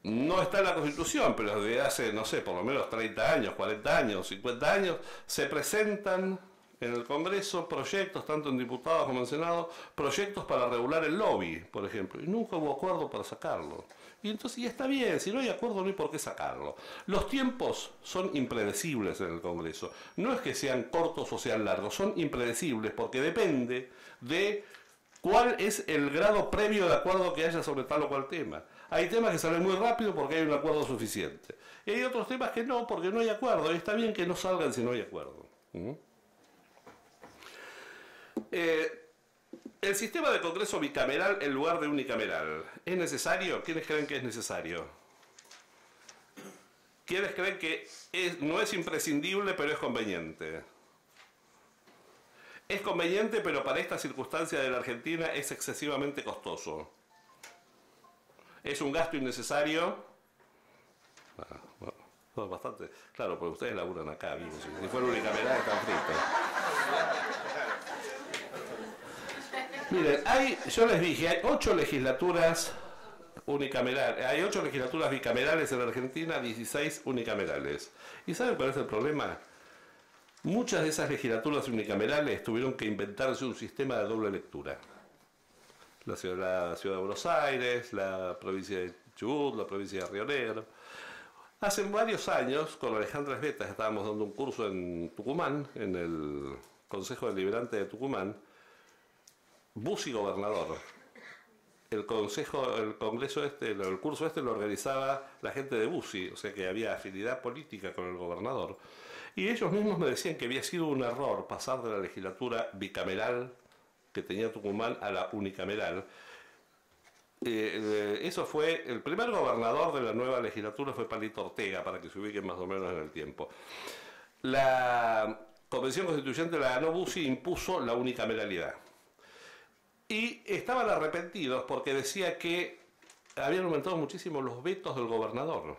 No está en la Constitución, pero desde hace, no sé, por lo menos 30 años, 40 años, 50 años, se presentan en el Congreso proyectos, tanto en diputados como en Senado, proyectos para regular el lobby, por ejemplo, y nunca hubo acuerdo para sacarlo. Y entonces, y está bien, si no hay acuerdo no hay por qué sacarlo. Los tiempos son impredecibles en el Congreso. No es que sean cortos o sean largos, son impredecibles porque depende de cuál es el grado previo de acuerdo que haya sobre tal o cual tema. Hay temas que salen muy rápido porque hay un acuerdo suficiente. Y hay otros temas que no, porque no hay acuerdo. Y está bien que no salgan si no hay acuerdo. El sistema de Congreso bicameral en lugar de unicameral, ¿es necesario? ¿Quiénes creen que es necesario? ¿Quiénes creen que no es imprescindible, pero es conveniente? Es conveniente, pero para esta circunstancia de la Argentina es excesivamente costoso. ¿Es un gasto innecesario? Bueno, bastante. Claro, porque ustedes laburan acá, vivos. Si fuera unicameral, están fritos. Miren, yo les dije, hay 8 legislaturas unicamerales, hay 8 legislaturas bicamerales en la Argentina, 16 unicamerales. ¿Y saben cuál es el problema? Muchas de esas legislaturas unicamerales tuvieron que inventarse un sistema de doble lectura. La ciudad de Buenos Aires, la provincia de Chubut, la provincia de Río Negro. Hace varios años, con Alejandra Esbetas, estábamos dando un curso en Tucumán, en el Consejo Deliberante de Tucumán, Bussi gobernador. El curso este lo organizaba la gente de Bussi, o sea que había afinidad política con el gobernador. Y ellos mismos me decían que había sido un error pasar de la legislatura bicameral que tenía Tucumán a la unicameral. Eso fue, el primer gobernador de la nueva legislatura fue Palito Ortega, para que se ubiquen más o menos en el tiempo. La Convención Constituyente la ganó Bussi e impuso la unicameralidad. Y estaban arrepentidos porque decía que habían aumentado muchísimo los vetos del gobernador.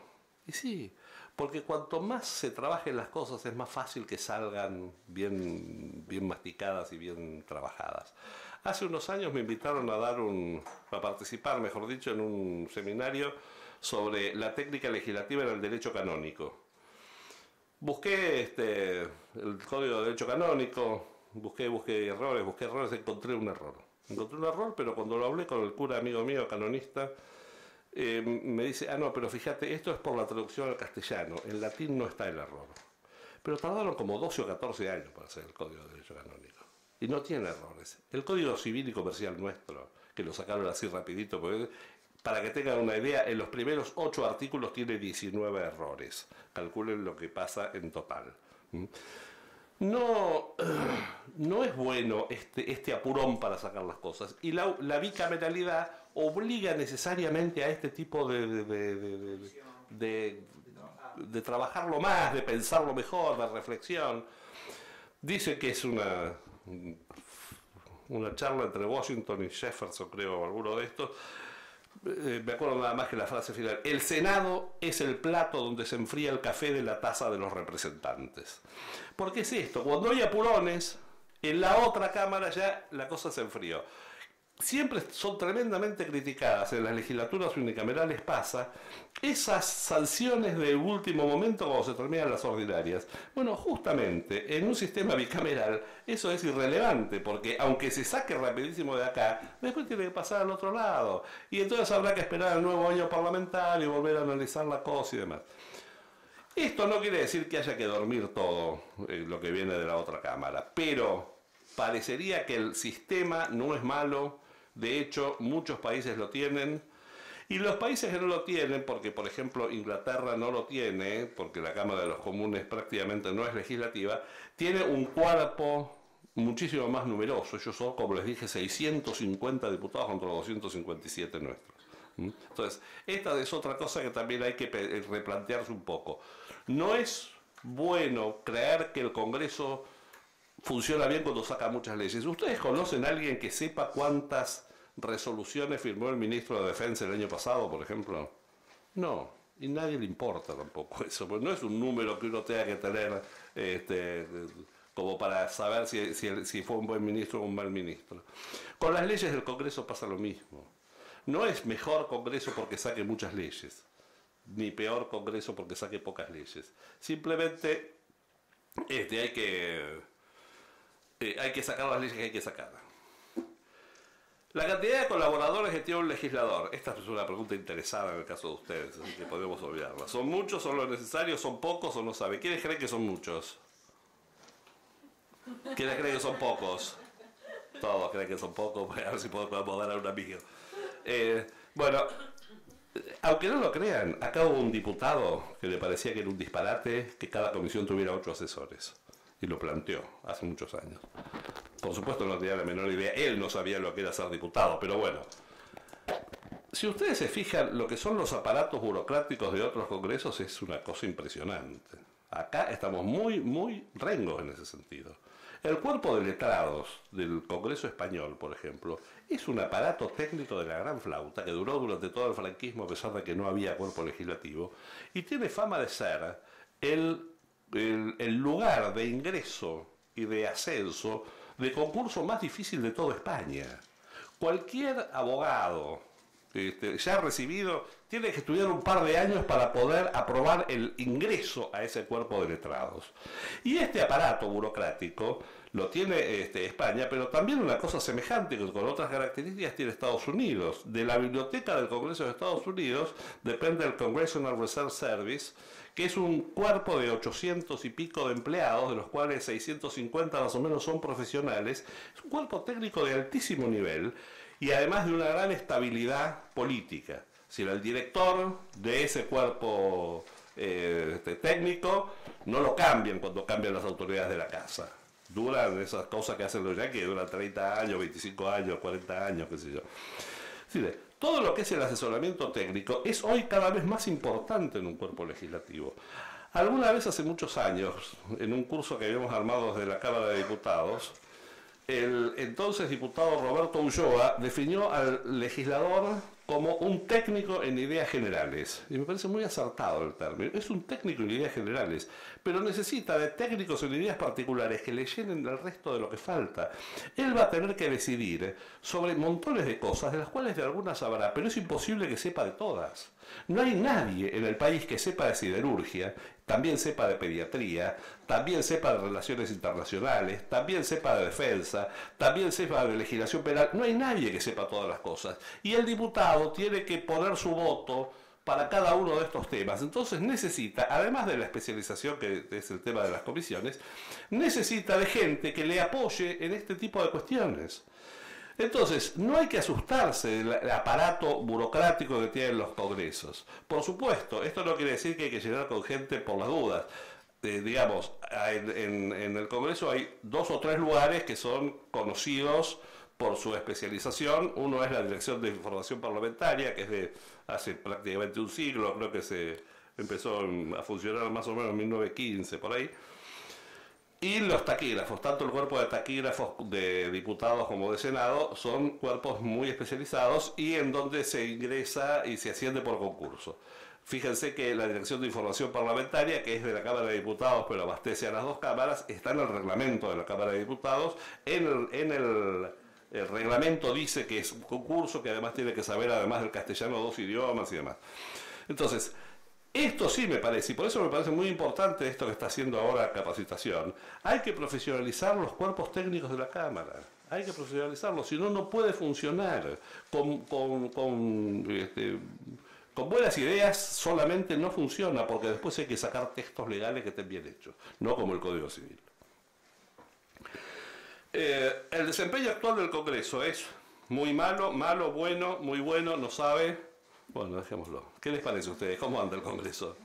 Y sí, porque cuanto más se trabajen las cosas es más fácil que salgan bien masticadas y bien trabajadas. Hace unos años me invitaron a participar, mejor dicho, en un seminario sobre la técnica legislativa en el derecho canónico. Busqué el Código de Derecho Canónico, busqué errores, encontré un error, pero cuando lo hablé con el cura amigo mío, canonista, me dice, no, pero fíjate, esto es por la traducción al castellano, en latín no está el error. Pero tardaron como 12 o 14 años para hacer el Código de Derecho Canónico. Y no tiene errores. El Código Civil y Comercial nuestro, que lo sacaron así rapidito, para que tengan una idea, en los primeros 8 artículos tiene 19 errores. Calculen lo que pasa en total. No es bueno este apurón para sacar las cosas. Y la bicameralidad obliga necesariamente a este tipo de trabajarlo más, de pensarlo mejor, de reflexión. Dice que es una charla entre Washington y Jefferson, creo, o alguno de estos. Me acuerdo nada más que la frase final: el Senado es el plato donde se enfría el café de la taza de los representantes. ¿Por qué es esto? Cuando hay apurones, en la otra cámara ya la cosa se enfrió. Siempre son tremendamente criticadas, en las legislaturas unicamerales pasa, esas sanciones de último momento cuando se terminan las ordinarias. Bueno, justamente en un sistema bicameral eso es irrelevante, porque aunque se saque rapidísimo de acá, después tiene que pasar al otro lado. Y entonces habrá que esperar el nuevo año parlamentario y volver a analizar la cosa y demás. Esto no quiere decir que haya que dormir todo lo que viene de la otra cámara, pero parecería que el sistema no es malo, de hecho muchos países lo tienen, y los países que no lo tienen, porque por ejemplo Inglaterra no lo tiene, porque la Cámara de los Comunes prácticamente no es legislativa, tiene un cuerpo muchísimo más numeroso. Ellos son, como les dije, 650 diputados contra los 257 nuestros. Entonces, esta es otra cosa que también hay que replantearse un poco. No es bueno creer que el Congreso funciona bien cuando saca muchas leyes. ¿Ustedes conocen a alguien que sepa cuántas resoluciones firmó el ministro de Defensa el año pasado, por ejemplo? No, y nadie le importa tampoco eso, porque no es un número que uno tenga que tener como para saber si fue un buen ministro o un mal ministro. Con las leyes del Congreso pasa lo mismo. No es mejor Congreso porque saque muchas leyes, ni peor Congreso porque saque pocas leyes. Simplemente hay que sacar las leyes que hay que sacar. La cantidad de colaboradores que tiene un legislador. Esta es una pregunta interesada en el caso de ustedes, así que podemos olvidarla. ¿Son muchos, son lo necesario, son pocos o no sabe? ¿Quiénes creen que son muchos? ¿Quiénes creen que son pocos? Todos creen que son pocos, a ver si podemos dar a un amigo. Bueno, aunque no lo crean, acá hubo un diputado que le parecía que era un disparate que cada comisión tuviera 8 asesores. Y lo planteó hace muchos años. Por supuesto no tenía la menor idea, él no sabía lo que era ser diputado, pero bueno. Si ustedes se fijan, lo que son los aparatos burocráticos de otros congresos es una cosa impresionante. Acá estamos muy rengos en ese sentido. El cuerpo de letrados del Congreso Español, por ejemplo, es un aparato técnico de la gran flauta que duró durante todo el franquismo a pesar de que no había cuerpo legislativo y tiene fama de ser el lugar de ingreso y de ascenso de concurso más difícil de toda España. Cualquier abogado ya recibido tiene que estudiar un par de años para poder aprobar el ingreso a ese cuerpo de letrados. Y este aparato burocrático lo tiene España, pero también una cosa semejante que con otras características tiene Estados Unidos. De la biblioteca del Congreso de Estados Unidos depende el Congressional Research Service, que es un cuerpo de 800 y pico de empleados, de los cuales 650 más o menos son profesionales. Es un cuerpo técnico de altísimo nivel y además de una gran estabilidad política. Si el director de ese cuerpo técnico no lo cambian cuando cambian las autoridades de la casa. Duran esas cosas que hacen los yanquis, que duran 30 años, 25 años, 40 años, qué sé yo. Sí, todo lo que es el asesoramiento técnico es hoy cada vez más importante en un cuerpo legislativo. Alguna vez hace muchos años, en un curso que habíamos armado desde la Cámara de Diputados, el entonces diputado Roberto Ulloa definió al legislador como un técnico en ideas generales. Y me parece muy acertado el término. Es un técnico en ideas generales, pero necesita de técnicos en ideas particulares que le llenen el resto de lo que falta. Él va a tener que decidir sobre montones de cosas, de las cuales de algunas sabrá, pero es imposible que sepa de todas. No hay nadie en el país que sepa de siderurgia, también sepa de pediatría, también sepa de relaciones internacionales, también sepa de defensa, también sepa de legislación penal. No hay nadie que sepa todas las cosas. Y el diputado tiene que poner su voto para cada uno de estos temas. Entonces necesita, además de la especialización que es el tema de las comisiones, necesita de gente que le apoye en este tipo de cuestiones. Entonces, no hay que asustarse del aparato burocrático que tienen los congresos. Por supuesto, esto no quiere decir que hay que llenar con gente por las dudas. Digamos, en el Congreso hay 2 o 3 lugares que son conocidos por su especialización. Uno es la Dirección de Información Parlamentaria, que es de hace prácticamente un siglo, creo que se empezó a funcionar más o menos en 1915, por ahí. Y los taquígrafos, tanto el cuerpo de taquígrafos de diputados como de Senado, son cuerpos muy especializados y en donde se ingresa y se asciende por concurso. Fíjense que la Dirección de Información Parlamentaria, que es de la Cámara de Diputados, pero abastece a las 2 cámaras, está en el reglamento de la Cámara de Diputados. En el reglamento dice que es un concurso, que además tiene que saber, además del castellano, 2 idiomas y demás. Entonces, esto sí me parece, y por eso me parece muy importante esto que está haciendo ahora Capacitación. Hay que profesionalizar los cuerpos técnicos de la Cámara. Hay que profesionalizarlos, si no, no puede funcionar. Con buenas ideas solamente no funciona, porque después hay que sacar textos legales que estén bien hechos, no como el Código Civil. El desempeño actual del Congreso es muy malo, malo, bueno, muy bueno, no sabe. Bueno, dejémoslo. ¿Qué les parece a ustedes? ¿Cómo anda el Congreso?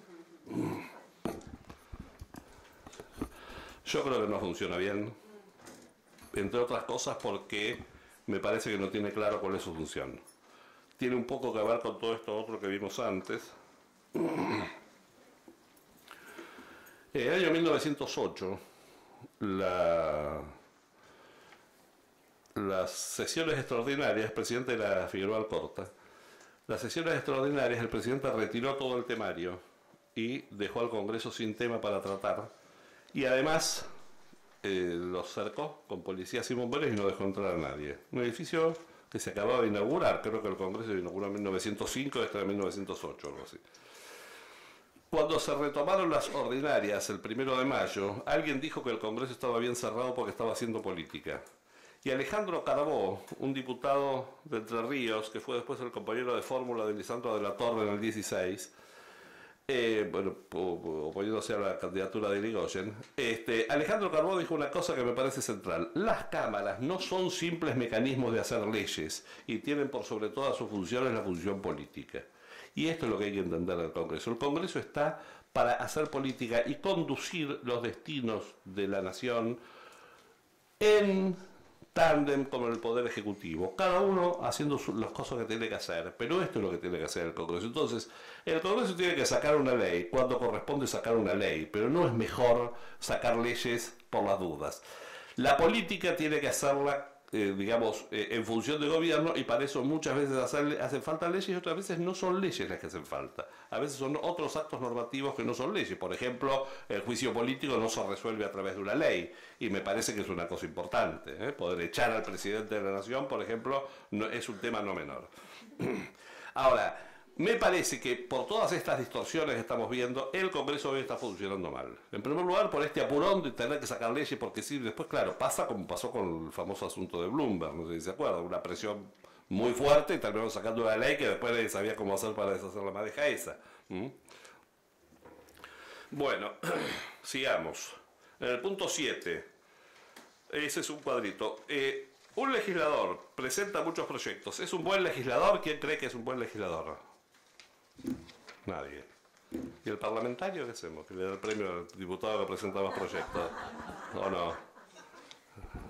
Yo creo que no funciona bien, entre otras cosas porque me parece que no tiene claro cuál es su función. Tiene un poco que ver con todo esto otro que vimos antes. En el año 1908, las sesiones extraordinarias, el presidente era Figueroa Alcorta, las sesiones extraordinarias el presidente retiró todo el temario y dejó al Congreso sin tema para tratar, y además los cercó con policías y bomberos y no dejó entrar a nadie. Un edificio que se acababa de inaugurar, creo que el Congreso se inauguró en 1905, este era 1908, algo así. Cuando se retomaron las ordinarias el 1 de mayo, alguien dijo que el Congreso estaba bien cerrado porque estaba haciendo política. Y Alejandro Carbó, un diputado de Entre Ríos, que fue después el compañero de fórmula de Lisandro de la Torre en el 16, oponiéndose a la candidatura de Irigoyen, Alejandro Carbó dijo una cosa que me parece central. Las cámaras no son simples mecanismos de hacer leyes y tienen por sobre todas sus funciones la función política. Y esto es lo que hay que entender del Congreso. El Congreso está para hacer política y conducir los destinos de la nación en tándem con el Poder Ejecutivo, cada uno haciendo las cosas que tiene que hacer, pero esto es lo que tiene que hacer el Congreso. Entonces, el Congreso tiene que sacar una ley cuando corresponde sacar una ley, pero no es mejor sacar leyes por las dudas. La política tiene que hacerla, en función de gobierno, y para eso muchas veces hacen falta leyes y otras veces no son leyes las que hacen falta. A veces son otros actos normativos que no son leyes. Por ejemplo, el juicio político no se resuelve a través de una ley, y me parece que es una cosa importante. Poder echar al presidente de la nación, por ejemplo, no, es un tema no menor. Ahora, me parece que por todas estas distorsiones que estamos viendo, el Congreso hoy está funcionando mal. En primer lugar, por este apurón de tener que sacar leyes, porque sí, después, claro, pasa como pasó con el famoso asunto de Bloomberg, no sé si se acuerdan, una presión muy fuerte y terminaron sacando una ley que después nadie sabía cómo hacer para deshacer la madeja esa. Bueno, sigamos. En el punto 7, ese es un cuadrito. Un legislador presenta muchos proyectos. ¿Es un buen legislador? ¿Quién cree que es un buen legislador? Nadie. ¿Y el parlamentario qué hacemos? ¿Que le da el premio al diputado que presenta más proyectos? ¿O no?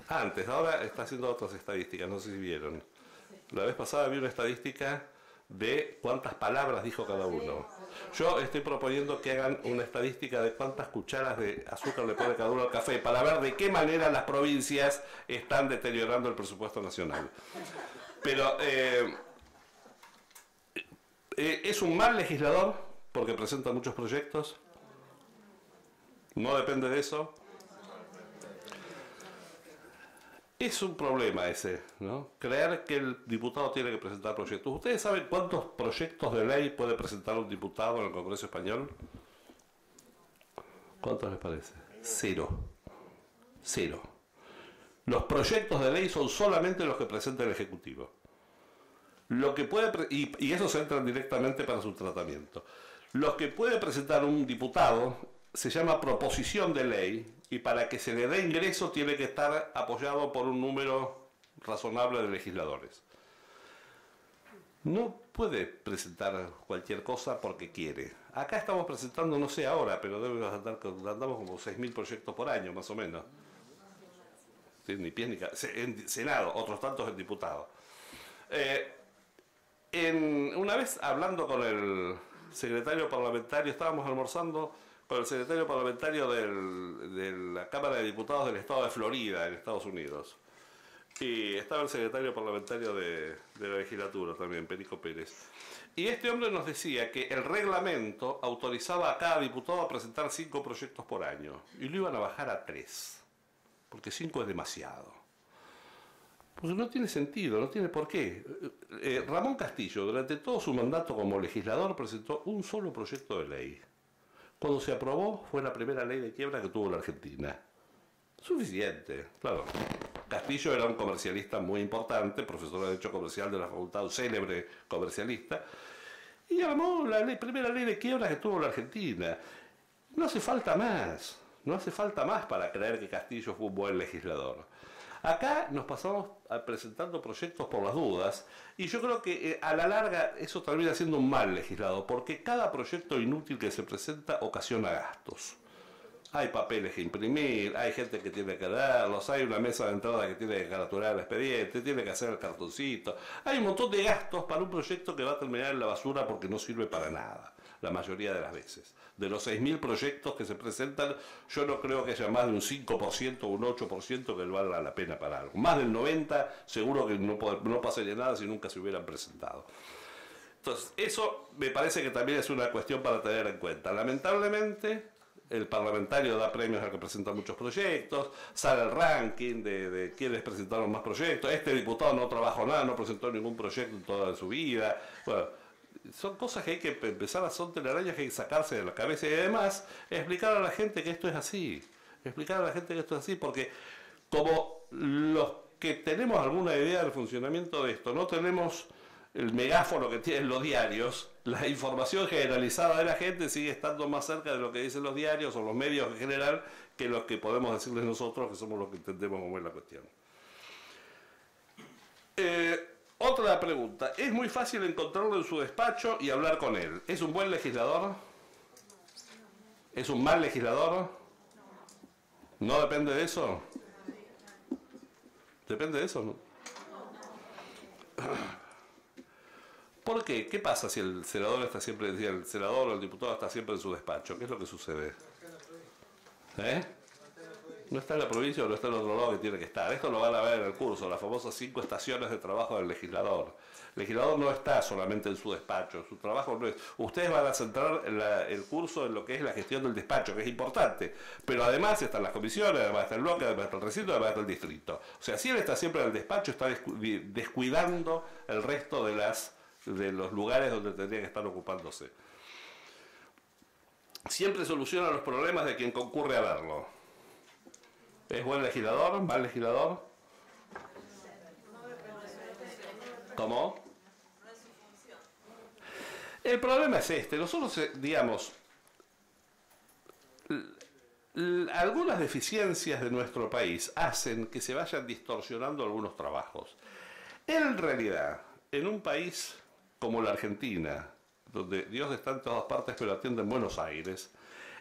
Antes, ahora está haciendo otras estadísticas, no sé si vieron. La vez pasada vi una estadística de cuántas palabras dijo cada uno. Yo estoy proponiendo que hagan una estadística de cuántas cucharas de azúcar le pone cada uno al café, para ver de qué manera las provincias están deteriorando el presupuesto nacional. Pero ¿es un mal legislador porque presenta muchos proyectos? ¿No depende de eso? Es un problema ese, ¿no? Creer que el diputado tiene que presentar proyectos. ¿Ustedes saben cuántos proyectos de ley puede presentar un diputado en el Congreso Español? ¿Cuántos les parece? 0. 0. Los proyectos de ley son solamente los que presenta el Ejecutivo. Lo que puede y esos entran directamente para su tratamiento. Lo que puede presentar un diputado se llama proposición de ley, y para que se le dé ingreso tiene que estar apoyado por un número razonable de legisladores. No puede presentar cualquier cosa porque quiere. Acá estamos presentando, no sé ahora, pero andamos como 6.000 proyectos por año, más o menos. Sí, ni pies ni cabeza. En Senado, otros tantos en diputado. Una vez hablando con el secretario parlamentario, estábamos almorzando con el secretario parlamentario de la Cámara de Diputados del Estado de Florida, en Estados Unidos. Y estaba el secretario parlamentario de la legislatura también, Perico Pérez. Y este hombre nos decía que el reglamento autorizaba a cada diputado a presentar 5 proyectos por año. Y lo iban a bajar a 3, porque 5 es demasiado. Pues no tiene sentido, no tiene por qué. Ramón Castillo, durante todo su mandato como legislador, presentó un solo proyecto de ley. Cuando se aprobó, fue la primera ley de quiebra que tuvo la Argentina. Suficiente, claro. Castillo era un comercialista muy importante, profesor de Derecho Comercial de la facultad, un célebre comercialista, y armó la primera ley de quiebra que tuvo la Argentina. No hace falta más, no hace falta más para creer que Castillo fue un buen legislador. Acá nos pasamos presentando proyectos por las dudas y yo creo que a la larga eso termina siendo un mal legislado, porque cada proyecto inútil que se presenta ocasiona gastos. Hay papeles que imprimir, hay gente que tiene que darlos, hay una mesa de entrada que tiene que caraturar el expediente, tiene que hacer el cartoncito. Hay un montón de gastos para un proyecto que va a terminar en la basura porque no sirve para nada, la mayoría de las veces. De los 6.000 proyectos que se presentan, yo no creo que haya más de un 5% o un 8% que valga la pena para algo. Más del 90% seguro que no pasaría nada si nunca se hubieran presentado. Entonces, eso me parece que también es una cuestión para tener en cuenta. Lamentablemente, el parlamentario da premios al que presenta muchos proyectos, sale el ranking de quienes presentaron más proyectos, este diputado no trabajó nada, no presentó ningún proyecto en toda su vida. Bueno, son cosas que hay que empezar a, son telarañas que hay que sacarse de la cabeza y además explicar a la gente que esto es así, porque como los que tenemos alguna idea del funcionamiento de esto, no tenemos el megáfono que tienen los diarios, la información generalizada de la gente sigue estando más cerca de lo que dicen los diarios o los medios en general que los que podemos decirles nosotros, que somos los que entendemos cómo es la cuestión. Otra pregunta. Es muy fácil encontrarlo en su despacho y hablar con él. ¿Es un buen legislador? ¿Es un mal legislador? ¿No depende de eso? ¿Depende de eso? ¿No? ¿Por qué? ¿Qué pasa si el senador está siempre, si el senador o el diputado está siempre en su despacho? ¿Qué es lo que sucede? No está en la provincia o no está en otro lado que tiene que estar. Esto lo van a ver en el curso, las famosas 5 estaciones de trabajo del legislador. El legislador no está solamente en su despacho, su trabajo no es... Ustedes van a centrar el curso en lo que es la gestión del despacho, que es importante, pero además están las comisiones, además está el bloque, además está el recinto, además está el distrito. O sea, si él está siempre en el despacho, está descuidando el resto de los lugares donde tendría que estar ocupándose. Siempre soluciona los problemas de quien concurre a verlo. ¿Es buen legislador? ¿Mal legislador? ¿Cómo? El problema es este. Nosotros, digamos, algunas deficiencias de nuestro país hacen que se vayan distorsionando algunos trabajos. En realidad, en un país como la Argentina, donde Dios está en todas partes pero atiende en Buenos Aires,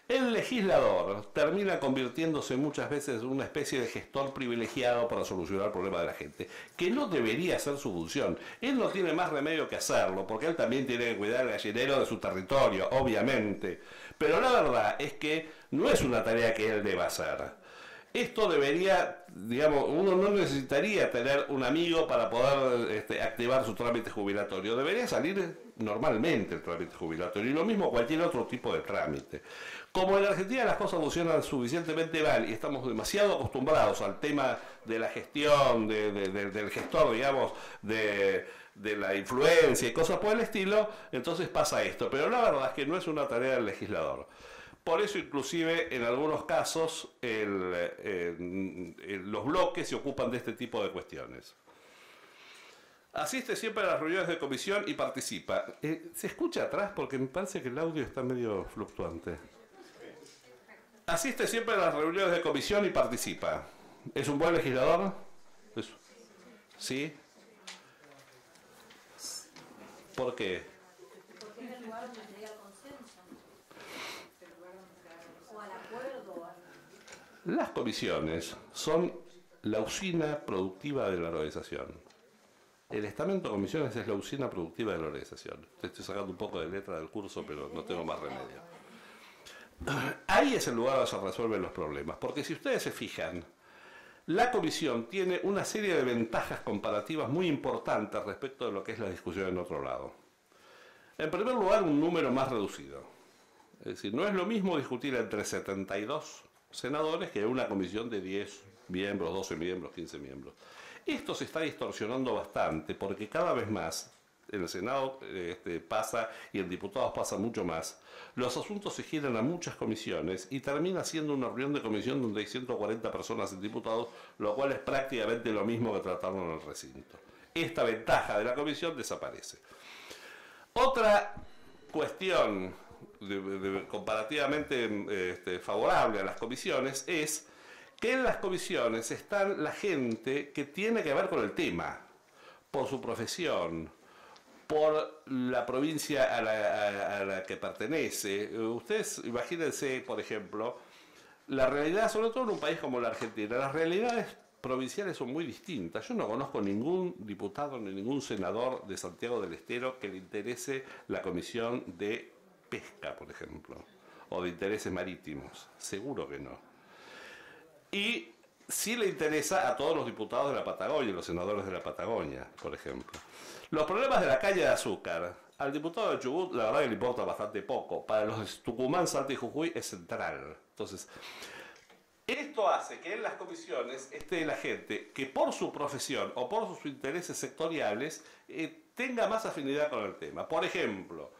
el legislador termina convirtiéndose muchas veces en una especie de gestor privilegiado para solucionar el problema de la gente, que no debería ser su función. Él no tiene más remedio que hacerlo, porque él también tiene que cuidar el gallinero de su territorio, obviamente. Pero la verdad es que no es una tarea que él deba hacer. Esto debería, digamos, uno no necesitaría tener un amigo para poder activar su trámite jubilatorio. Debería salir normalmente el trámite jubilatorio y lo mismo cualquier otro tipo de trámite. Como en Argentina las cosas funcionan suficientemente mal y estamos demasiado acostumbrados al tema de la gestión, del gestor, digamos, de la influencia y cosas por el estilo, entonces pasa esto. Pero la verdad es que no es una tarea del legislador. Por eso, inclusive, en algunos casos, los bloques se ocupan de este tipo de cuestiones. Asiste siempre a las reuniones de comisión y participa. ¿Se escucha atrás? Porque me parece que el audio está medio fluctuante. Asiste siempre a las reuniones de comisión y participa. ¿Es un buen legislador? ¿Sí? ¿Por qué? Las comisiones son la usina productiva de la organización. El estamento de comisiones es la usina productiva de la organización. Te estoy sacando un poco de letra del curso, pero no tengo más remedio. Ahí es el lugar donde se resuelven los problemas, porque si ustedes se fijan, la comisión tiene una serie de ventajas comparativas muy importantes respecto de lo que es la discusión en otro lado. En primer lugar, un número más reducido. Es decir, no es lo mismo discutir entre 72 senadores que una comisión de 10 miembros, 12 miembros, 15 miembros. Esto se está distorsionando bastante porque cada vez más en el Senado pasa y en diputados pasa mucho más. Los asuntos se giran a muchas comisiones y termina siendo una reunión de comisión donde hay 140 personas en diputados, lo cual es prácticamente lo mismo que tratarlo en el recinto. Esta ventaja de la comisión desaparece. Otra cuestión comparativamente favorable a las comisiones es que en las comisiones están la gente que tiene que ver con el tema, por su profesión, por la provincia a la que pertenece. Ustedes imagínense, por ejemplo, la realidad, sobre todo en un país como la Argentina, las realidades provinciales son muy distintas. Yo no conozco ningún diputado ni ningún senador de Santiago del Estero que le interese la comisión de pesca, por ejemplo, o de intereses marítimos. Seguro que no. Y sí le interesa a todos los diputados de la Patagonia, los senadores de la Patagonia, por ejemplo. Los problemas de la caña de azúcar, al diputado de Chubut la verdad que le importa bastante poco. Para los de Tucumán, Salta y Jujuy es central. Entonces, esto hace que en las comisiones esté la gente que por su profesión o por sus intereses sectoriales tenga más afinidad con el tema. Por ejemplo,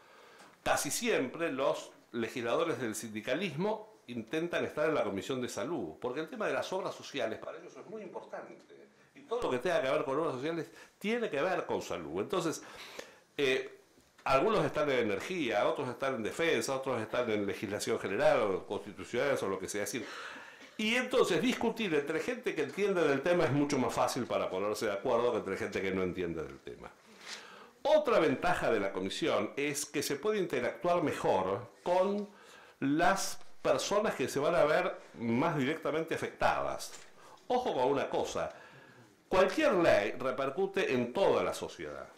casi siempre los legisladores del sindicalismo intentan estar en la Comisión de Salud, porque el tema de las obras sociales para ellos es muy importante. Y todo lo que tenga que ver con obras sociales tiene que ver con salud. Entonces, algunos están en energía, otros están en defensa, otros están en legislación general o constitucional o lo que sea. Es decir, y entonces discutir entre gente que entiende del tema es mucho más fácil para ponerse de acuerdo que entre gente que no entiende del tema. Otra ventaja de la comisión es que se puede interactuar mejor con las personas que se van a ver más directamente afectadas. Ojo con una cosa, cualquier ley repercute en toda la sociedad.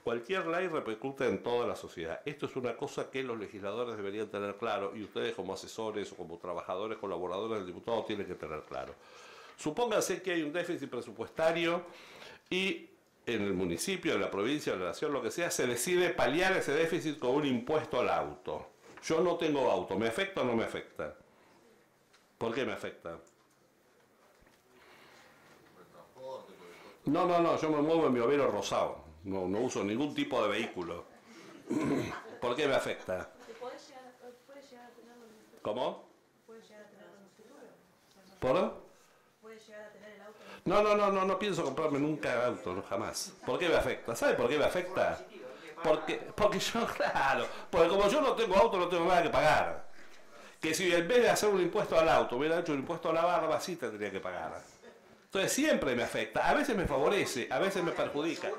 Cualquier ley repercute en toda la sociedad. Esto es una cosa que los legisladores deberían tener claro y ustedes como asesores o como trabajadores, colaboradores del diputado tienen que tener claro. Supónganse que hay un déficit presupuestario y en el municipio, en la provincia, en la nación, lo que sea, se decide paliar ese déficit con un impuesto al auto. Yo no tengo auto, ¿me afecta o no me afecta? ¿Por qué me afecta? No, yo me muevo en mi Overo rosado, no uso ningún tipo de vehículo. ¿Por qué me afecta? ¿Cómo? ¿Por? No pienso comprarme nunca auto, no, jamás. ¿Por qué me afecta? ¿Sabe por qué me afecta? Porque yo, claro, porque como yo no tengo auto, no tengo nada que pagar. Que si en vez de hacer un impuesto al auto, hubiera hecho un impuesto a la barba, sí tendría que pagar. Entonces siempre me afecta. A veces me favorece, a veces me perjudica.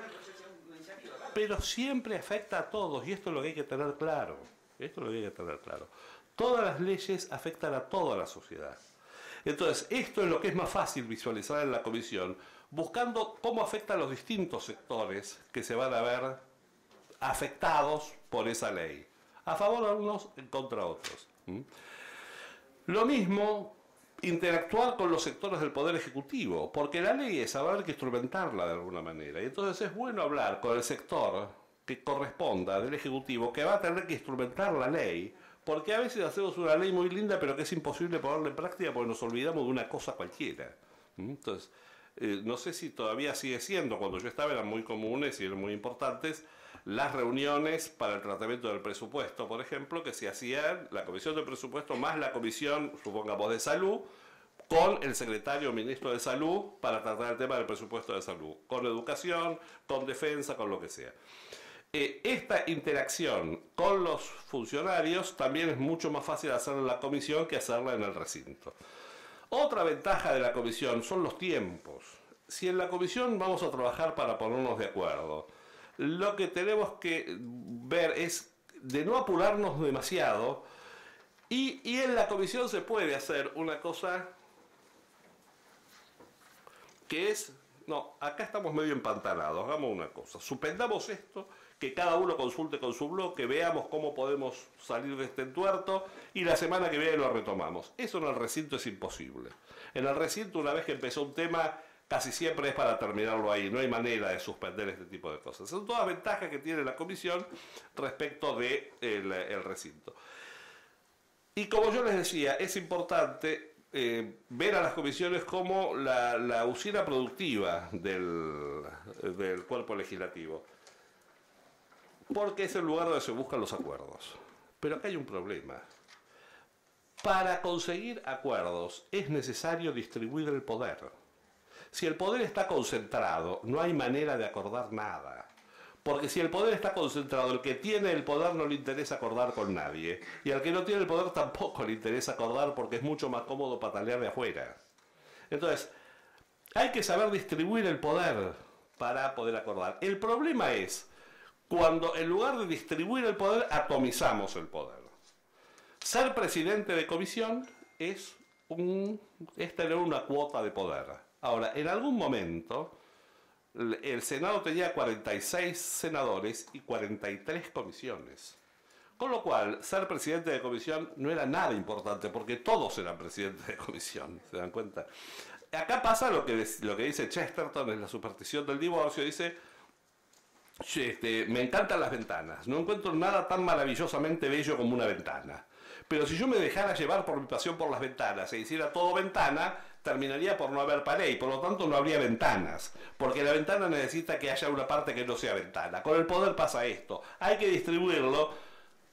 Pero siempre afecta a todos, y esto es lo que hay que tener claro. Esto es lo que hay que tener claro. Todas las leyes afectan a toda la sociedad. Entonces, esto es lo que es más fácil visualizar en la comisión, buscando cómo afectan los distintos sectores que se van a ver afectados por esa ley. A favor de unos, en contra de otros. Lo mismo, interactuar con los sectores del Poder Ejecutivo, porque la ley es haber que instrumentarla de alguna manera. Y entonces es bueno hablar con el sector que corresponda del Ejecutivo, que va a tener que instrumentar la ley, porque a veces hacemos una ley muy linda, pero que es imposible ponerla en práctica porque nos olvidamos de una cosa cualquiera. Entonces, no sé si todavía sigue siendo, cuando yo estaba eran muy comunes y eran muy importantes, las reuniones para el tratamiento del presupuesto, por ejemplo, que se hacían la comisión de presupuesto más la comisión, supongamos, de salud, con el secretario o ministro de salud para tratar el tema del presupuesto de salud, con educación, con defensa, con lo que sea. Esta interacción con los funcionarios también es mucho más fácil hacerla en la comisión que hacerla en el recinto. Otra ventaja de la comisión son los tiempos. Si en la comisión vamos a trabajar para ponernos de acuerdo, lo que tenemos que ver es de no apurarnos demasiado y en la comisión se puede hacer una cosa que es, no, acá estamos medio empantanados, hagamos una cosa, suspendamos esto, que cada uno consulte con su bloque, veamos cómo podemos salir de este entuerto y la semana que viene lo retomamos. Eso en el recinto es imposible. En el recinto, una vez que empezó un tema, casi siempre es para terminarlo ahí, no hay manera de suspender este tipo de cosas. Son todas ventajas que tiene la comisión respecto del recinto. Y como yo les decía, es importante ver a las comisiones como la usina productiva del cuerpo legislativo, porque es el lugar donde se buscan los acuerdos. Pero acá hay un problema. Para conseguir acuerdos es necesario distribuir el poder. Si el poder está concentrado, no hay manera de acordar nada. Porque si el poder está concentrado, el que tiene el poder no le interesa acordar con nadie. Y al que no tiene el poder tampoco le interesa acordar porque es mucho más cómodo patalear de afuera. Entonces, hay que saber distribuir el poder para poder acordar. El problema es cuando en lugar de distribuir el poder, atomizamos el poder. Ser presidente de comisión es tener una cuota de poder. Ahora, en algún momento, el Senado tenía 46 senadores y 43 comisiones. Con lo cual, ser presidente de comisión no era nada importante, porque todos eran presidentes de comisión, ¿se dan cuenta? Acá pasa lo que dice Chesterton en la superstición del divorcio, dice, me encantan las ventanas, no encuentro nada tan maravillosamente bello como una ventana. Pero si yo me dejara llevar por mi pasión por las ventanas e hiciera todo ventana, terminaría por no haber pared y por lo tanto no habría ventanas, porque la ventana necesita que haya una parte que no sea ventana. Con el poder pasa esto, hay que distribuirlo,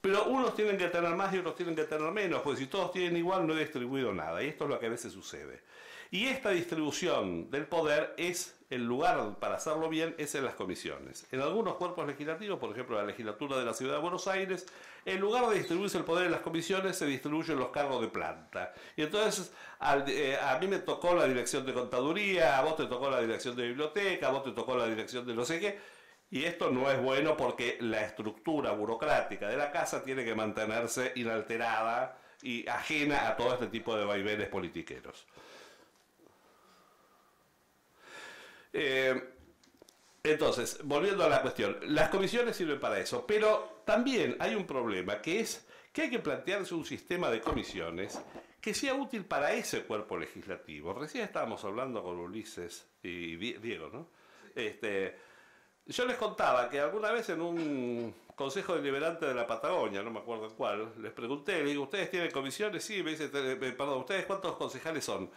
pero unos tienen que tener más y otros tienen que tener menos, porque si todos tienen igual no he distribuido nada, y esto es lo que a veces sucede. Y esta distribución del poder es, el lugar para hacerlo bien es en las comisiones. En algunos cuerpos legislativos, por ejemplo la legislatura de la Ciudad de Buenos Aires, en lugar de distribuirse el poder en las comisiones, se distribuyen los cargos de planta. Y entonces a mí me tocó la dirección de contaduría, a vos te tocó la dirección de biblioteca, a vos te tocó la dirección de no sé qué. Y esto no es bueno porque la estructura burocrática de la casa tiene que mantenerse inalterada y ajena a todo este tipo de vaivenes politiqueros. Entonces, volviendo a la cuestión, las comisiones sirven para eso, pero también hay un problema que es que hay que plantearse un sistema de comisiones que sea útil para ese cuerpo legislativo. Recién estábamos hablando con Ulises y Diego, ¿no? Yo les contaba que alguna vez en un consejo deliberante de la Patagonia, no me acuerdo cuál, les pregunté, le digo, ¿ustedes tienen comisiones? Sí, me dice, perdón, ¿ustedes cuántos concejales son?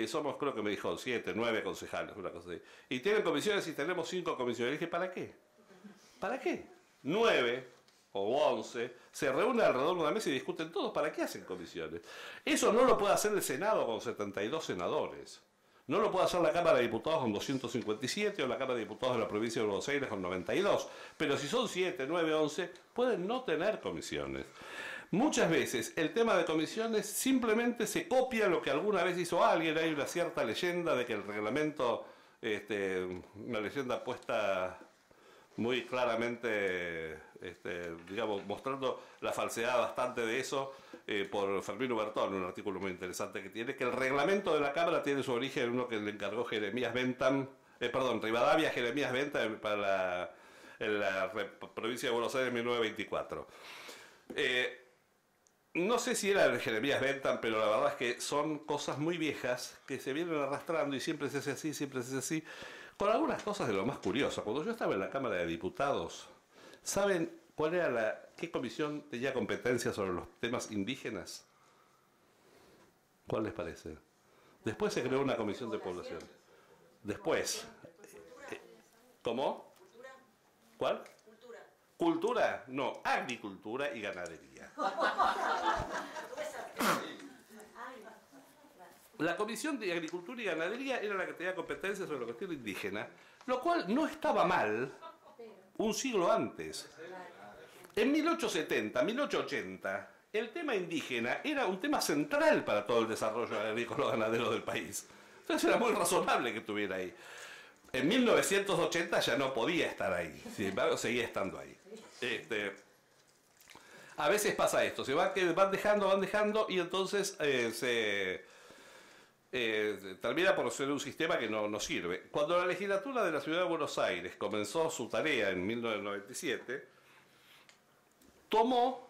Somos, creo que me dijo, 7, 9 concejales, una cosa así. Y tienen comisiones y tenemos 5 comisiones. Le dije, ¿para qué? ¿Para qué? 9 o 11 se reúnen alrededor de una mesa y discuten todos. ¿Para qué hacen comisiones? Eso no lo puede hacer el Senado con 72 senadores. No lo puede hacer la Cámara de Diputados con 257 o la Cámara de Diputados de la Provincia de Buenos Aires con 92. Pero si son 7, 9, 11, pueden no tener comisiones. Muchas veces el tema de comisiones simplemente se copia lo que alguna vez hizo alguien. Hay una cierta leyenda de que el reglamento, una leyenda puesta muy claramente, digamos, mostrando la falsedad bastante de eso, por Fermín Bertón, un artículo muy interesante que tiene, que el reglamento de la Cámara tiene su origen en uno que le encargó Rivadavia Jeremías Bentham para la provincia de Buenos Aires en 1924. No sé si era de Jeremías Bentham, pero la verdad es que son cosas muy viejas que se vienen arrastrando y siempre se hace así, siempre se hace así, con algunas cosas de lo más curioso. Cuando yo estaba en la Cámara de Diputados, ¿saben cuál era qué comisión tenía competencia sobre los temas indígenas? ¿Cuál les parece? Después se creó una comisión de población. Después. ¿Cómo? ¿Cuál? ¿Cultura? No, agricultura y ganadería. La Comisión de Agricultura y Ganadería era la que tenía competencia sobre la cuestión indígena, lo cual no estaba mal un siglo antes. En 1870, 1880, el tema indígena era un tema central para todo el desarrollo agrícola-ganadero del país. Entonces era muy razonable que estuviera ahí. En 1980 ya no podía estar ahí, sin embargo seguía estando ahí. A veces pasa esto, van dejando y entonces termina por ser un sistema que no sirve. Cuando la legislatura de la Ciudad de Buenos Aires comenzó su tarea en 1997,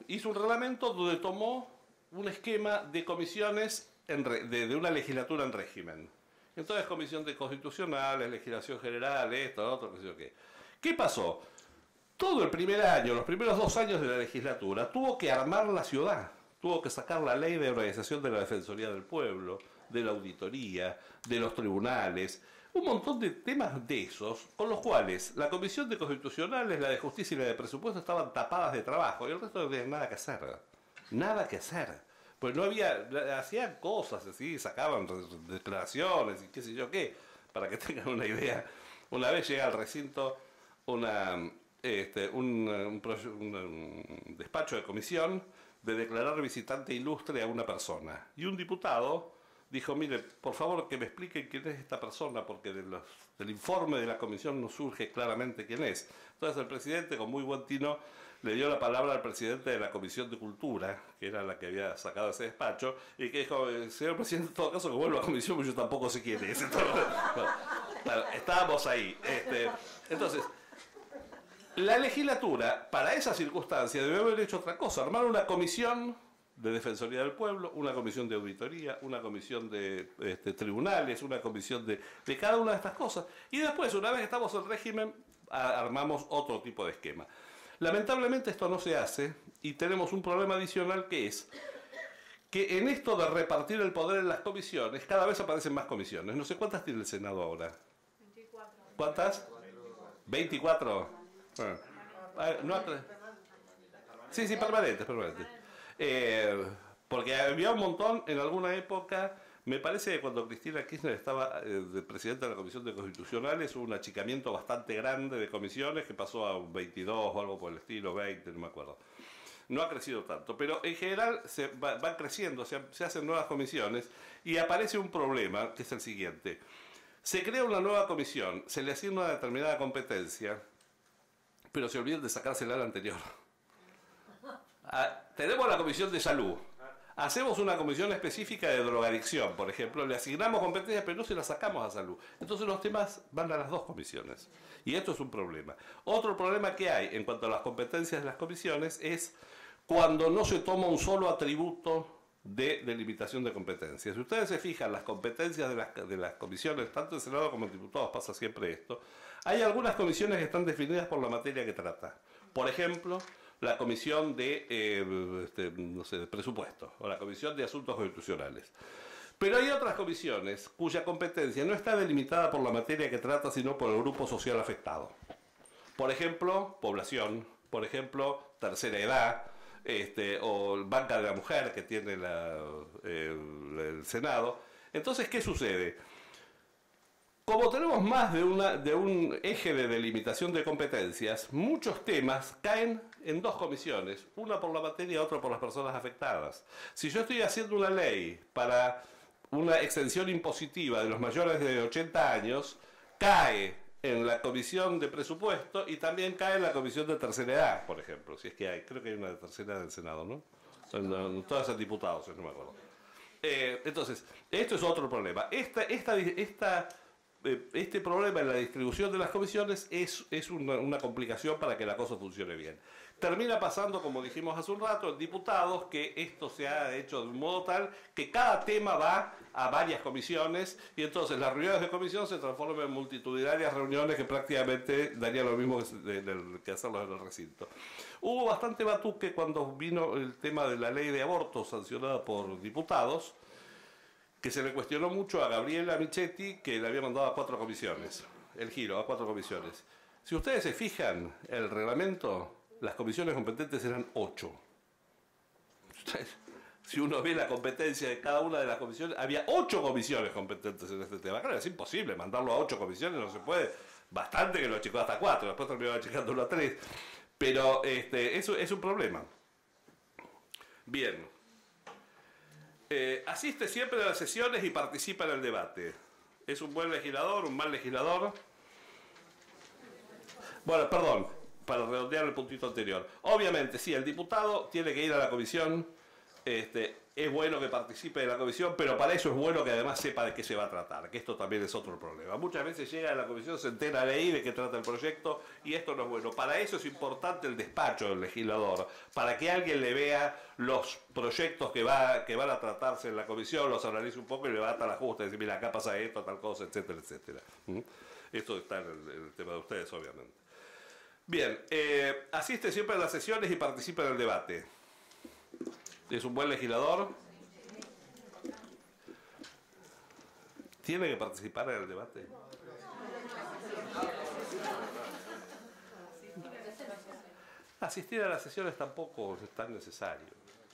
hizo un reglamento donde tomó un esquema de comisiones de una legislatura en régimen. Entonces, comisión de constitucionales, legislación general, esto, lo otro, qué sé yo qué. ¿Qué pasó? Todo el primer año, los primeros 2 años de la legislatura, tuvo que armar la ciudad. Tuvo que sacar la ley de organización de la Defensoría del Pueblo, de la auditoría, de los tribunales, un montón de temas de esos, con los cuales la Comisión de Constitucionales, la de Justicia y la de Presupuesto estaban tapadas de trabajo, y el resto no tenía nada que hacer. Nada que hacer. Pues no había, hacían cosas así, sacaban declaraciones y qué sé yo qué, para que tengan una idea. Una vez llega al recinto un despacho de comisión de declarar visitante ilustre a una persona. Y un diputado dijo, mire, por favor que me expliquen quién es esta persona, porque del informe de la comisión no surge claramente quién es. Entonces el presidente, con muy buen tino, le dio la palabra al presidente de la Comisión de Cultura, que era la que había sacado ese despacho, y que dijo, señor presidente, en todo caso que vuelva a la comisión, porque yo tampoco sé quién es. Entonces, bueno, estábamos ahí. Entonces, la legislatura, para esa circunstancia, debe haber hecho otra cosa, armar una comisión de Defensoría del Pueblo, una comisión de auditoría, una comisión de tribunales, una comisión de cada una de estas cosas. Y después, una vez que estamos en régimen, armamos otro tipo de esquema. Lamentablemente esto no se hace y tenemos un problema adicional, que es que en esto de repartir el poder en las comisiones, cada vez aparecen más comisiones. No sé cuántas tiene el Senado ahora. 24. ¿Cuántas? 24. No, sí, permanentes. Porque había un montón en alguna época. Me parece que cuando Cristina Kirchner estaba de presidenta de la Comisión de Constitucionales hubo un achicamiento bastante grande de comisiones que pasó a un 22 o algo por el estilo, 20, no me acuerdo. No ha crecido tanto, pero en general van creciendo, se hacen nuevas comisiones y aparece un problema que es el siguiente. Se crea una nueva comisión, se le asigna una determinada competencia, pero se olvidan de sacársela a la anterior. Tenemos la Comisión de Salud. Hacemos una comisión específica de drogadicción, por ejemplo, le asignamos competencias, pero no se las sacamos a salud. Entonces los temas van a las dos comisiones. Y esto es un problema. Otro problema que hay en cuanto a las competencias de las comisiones es cuando no se toma un solo atributo de delimitación de competencias. Si ustedes se fijan, las competencias de las comisiones, tanto en Senado como en diputados pasa siempre esto, hay algunas comisiones que están definidas por la materia que trata. Por ejemplo, la comisión de, de presupuesto o la comisión de asuntos constitucionales. Pero hay otras comisiones cuya competencia no está delimitada por la materia que trata, sino por el grupo social afectado. Por ejemplo, población, por ejemplo, tercera edad, o banca de la mujer que tiene el Senado. Entonces, ¿qué sucede? Como tenemos más de un eje de delimitación de competencias, muchos temas caen en dos comisiones, una por la materia y otra por las personas afectadas. Si yo estoy haciendo una ley para una exención impositiva de los mayores de 80 años, cae en la comisión de presupuesto y también cae en la comisión de tercera edad, por ejemplo, si es que hay. Creo que hay una de tercera edad del Senado, ¿no? Son todas son diputados, no me acuerdo. Entonces, esto es otro problema. Este problema en la distribución de las comisiones es una complicación para que la cosa funcione bien. Termina pasando, como dijimos hace un rato, en diputados, que esto se ha hecho de un modo tal que cada tema va a varias comisiones y entonces las reuniones de comisión se transforman en multitudinarias reuniones que prácticamente darían lo mismo que hacerlo en el recinto. Hubo bastante batuque cuando vino el tema de la ley de aborto sancionada por diputados, que se le cuestionó mucho a Gabriela Michetti, que le había mandado a 4 comisiones, el giro a 4 comisiones. Si ustedes se fijan, el reglamento, las comisiones competentes eran 8. Si uno ve la competencia de cada una de las comisiones, había 8 comisiones competentes en este tema. Claro, es imposible mandarlo a 8 comisiones, no se puede. Bastante que lo achicó hasta 4, después terminó achicándolo a 3. Pero eso es un problema. Bien. Asiste siempre a las sesiones y participa en el debate. ¿Es un buen legislador, un mal legislador? Bueno, perdón, para redondear el puntito anterior. Obviamente, sí, el diputado tiene que ir a la comisión. Es bueno que participe de la comisión, pero para eso es bueno que además sepa de qué se va a tratar, que esto también es otro problema. Muchas veces llega a la comisión, se entera de ahí de qué trata el proyecto y esto no es bueno. Para eso es importante el despacho del legislador, para que alguien le vea los proyectos que van a tratarse en la comisión, los analice un poco y le va a dar la justa y decir, mira, acá pasa esto, tal cosa, etcétera, etcétera. Esto está en el tema de ustedes, obviamente. Bien, asiste siempre a las sesiones y participa en el debate. ¿Es un buen legislador? ¿Tiene que participar en el debate? Asistir a las sesiones tampoco es tan necesario.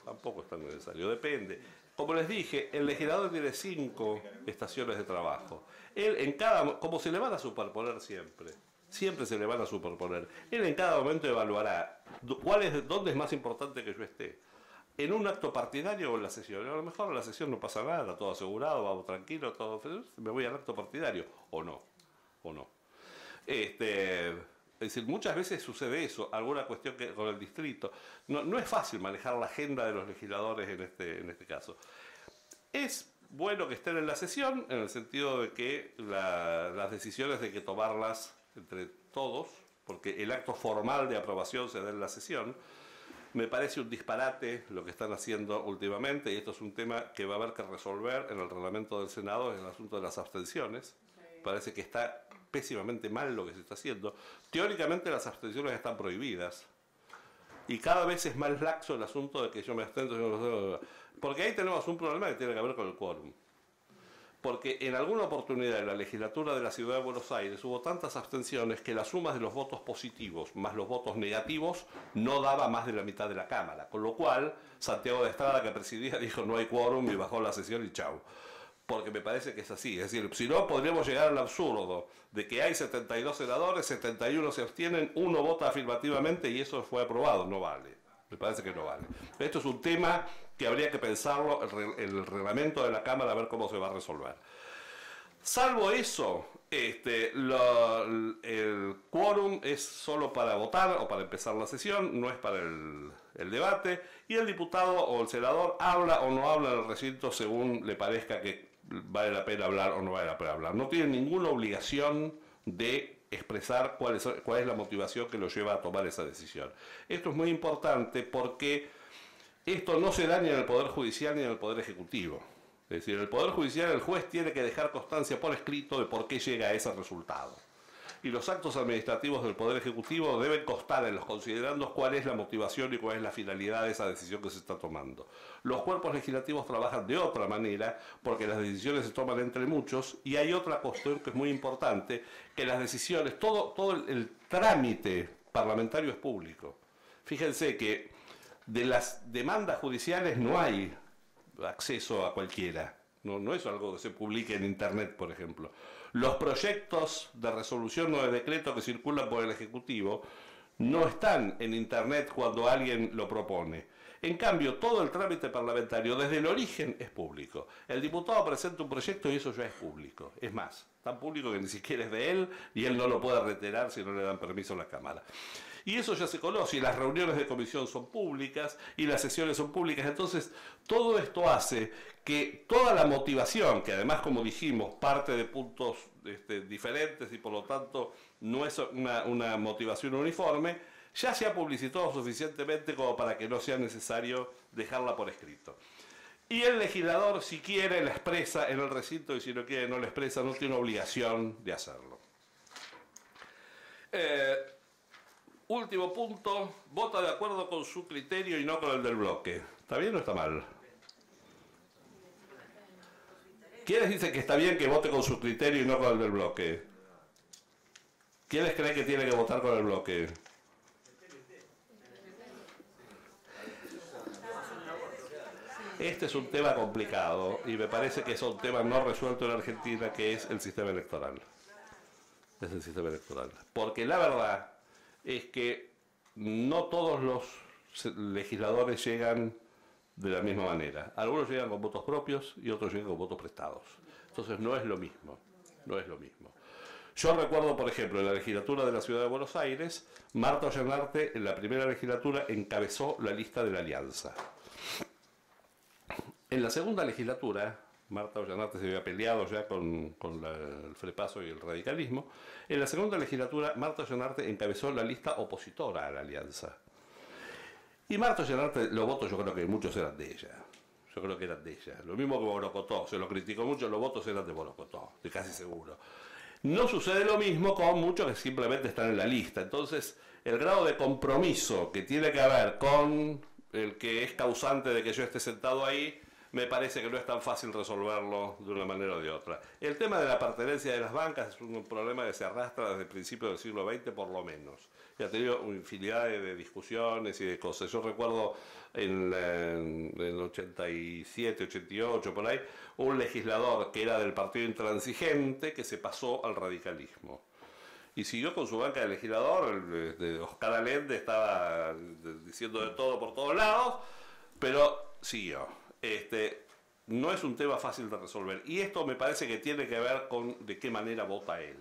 Tampoco es tan necesario. Depende. Como les dije, el legislador tiene 5 estaciones de trabajo. Él en cada... Como se le van a superponer siempre. Siempre se le van a superponer. Él en cada momento evaluará dónde es más importante que yo esté. en un acto partidario o en la sesión. A lo mejor en la sesión no pasa nada, todo asegurado, vamos tranquilo, todo, me voy al acto partidario, o no, o no. Es decir, muchas veces sucede eso, alguna cuestión que con el distrito. No es fácil manejar la agenda de los legisladores en este caso. Es bueno que estén en la sesión, en el sentido de que las decisiones hay que tomarlas entre todos, porque el acto formal de aprobación se da en la sesión. Me parece un disparate lo que están haciendo últimamente, y esto es un tema que va a haber que resolver en el reglamento del Senado, en el asunto de las abstenciones. Parece que está pésimamente mal lo que se está haciendo. Teóricamente las abstenciones están prohibidas, y cada vez es más laxo el asunto de que yo me abstengo, porque ahí tenemos un problema que tiene que ver con el quórum. Porque en alguna oportunidad en la legislatura de la Ciudad de Buenos Aires hubo tantas abstenciones que la suma de los votos positivos más los votos negativos no daba más de la mitad de la Cámara. Con lo cual, Santiago de Estrada, que presidía, dijo no hay quórum y bajó la sesión y chau. Porque me parece que es así. Es decir, si no, podríamos llegar al absurdo de que hay 72 senadores, 71 se abstienen, uno vota afirmativamente y eso fue aprobado. No vale. Me parece que no vale. Esto es un tema que habría que pensarlo el reglamento de la Cámara, a ver cómo se va a resolver. Salvo eso, el quórum es solo para votar o para empezar la sesión, no es para el debate, y el diputado o el senador habla o no habla en el recinto según le parezca que vale la pena hablar o no vale la pena hablar. No tiene ninguna obligación de expresar cuál es la motivación que lo lleva a tomar esa decisión. Esto es muy importante porque esto no se da ni en el Poder Judicial ni en el Poder Ejecutivo. Es decir, en el Poder Judicial el juez tiene que dejar constancia por escrito de por qué llega a ese resultado. Y los actos administrativos del Poder Ejecutivo deben constar en los considerandos cuál es la motivación y cuál es la finalidad de esa decisión que se está tomando. Los cuerpos legislativos trabajan de otra manera porque las decisiones se toman entre muchos, y hay otra cuestión que es muy importante, que las decisiones, todo el trámite parlamentario es público. Fíjense que de las demandas judiciales no hay acceso a cualquiera. No es algo que se publique en Internet, por ejemplo. Los proyectos de resolución o de decreto que circulan por el Ejecutivo no están en Internet cuando alguien lo propone. En cambio, todo el trámite parlamentario desde el origen es público. El diputado presenta un proyecto y eso ya es público. Es más, tan público que ni siquiera es de él y él no lo puede reiterar si no le dan permiso a la Cámara. Y eso ya se conoce, y las reuniones de comisión son públicas, y las sesiones son públicas. Entonces, todo esto hace que toda la motivación, que además, como dijimos, parte de puntos diferentes y por lo tanto no es una motivación uniforme, ya se ha publicitado suficientemente como para que no sea necesario dejarla por escrito. Y el legislador, si quiere, la expresa en el recinto, y si no quiere, no la expresa, no tiene obligación de hacerlo. Último punto, vota de acuerdo con su criterio y no con el del bloque. ¿Está bien o está mal? ¿Quiénes dicen que está bien que vote con su criterio y no con el del bloque? ¿Quiénes creen que tiene que votar con el bloque? Este es un tema complicado y me parece que es un tema no resuelto en Argentina, que es el sistema electoral. Es el sistema electoral. Porque la verdad es que no todos los legisladores llegan de la misma manera. Algunos llegan con votos propios y otros llegan con votos prestados. Entonces no es lo mismo, no es lo mismo. Yo recuerdo, por ejemplo, en la legislatura de la Ciudad de Buenos Aires, Marta Ollanarte en la primera legislatura encabezó la lista de la Alianza. En la segunda legislatura, Marta Ollanarte se había peleado ya con el Frepaso y el radicalismo. En la segunda legislatura, Marta Ollanarte encabezó la lista opositora a la Alianza. Y Marta Ollanarte, los votos yo creo que muchos eran de ella. Yo creo que eran de ella. Lo mismo que Borocotó, se lo criticó mucho, los votos eran de Borocotó, de casi seguro. No sucede lo mismo con muchos que simplemente están en la lista. Entonces, el grado de compromiso que tiene que haber con el que es causante de que yo esté sentado ahí, me parece que no es tan fácil resolverlo de una manera o de otra. El tema de la pertenencia de las bancas es un problema que se arrastra desde el principio del siglo XX por lo menos. Y ha tenido infinidad de discusiones y de cosas. Yo recuerdo en el 87, 88, por ahí, un legislador que era del partido intransigente que se pasó al radicalismo. Y siguió con su banca de legislador, Oscar Allende estaba diciendo de todo por todos lados. Pero siguió. No es un tema fácil de resolver. Y esto me parece que tiene que ver con de qué manera vota él.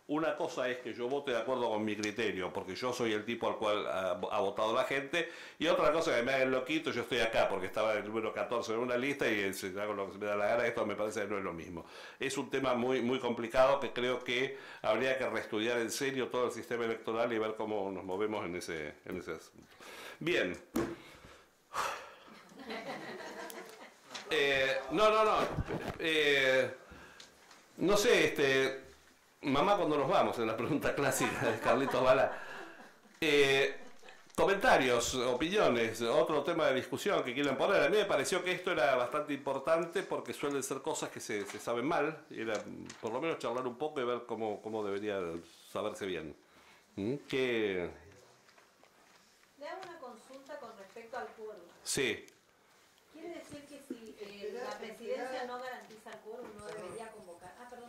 Una cosa es que yo vote de acuerdo con mi criterio, porque yo soy el tipo al cual ha votado la gente, y otra cosa que me haga el loquito, yo estoy acá porque estaba en el número 14 en una lista y hago lo que se me da la gana. Esto me parece que no es lo mismo. Es un tema muy, muy complicado que creo que habría que reestudiar en serio todo el sistema electoral y ver cómo nos movemos en ese asunto. Bien. No sé, mamá, cuando nos vamos, en la pregunta clásica de Carlitos Balá. Comentarios, opiniones, otro tema de discusión que quieran poner. A mí me pareció que esto era bastante importante porque suelen ser cosas que se saben mal. Era por lo menos charlar un poco y ver cómo debería saberse bien. ¿Qué? Le hago una consulta con respecto al quórum. Sí. ¿Quiere decir que si la presidencia no garantiza el quórum, no debería convocar? Ah, perdón.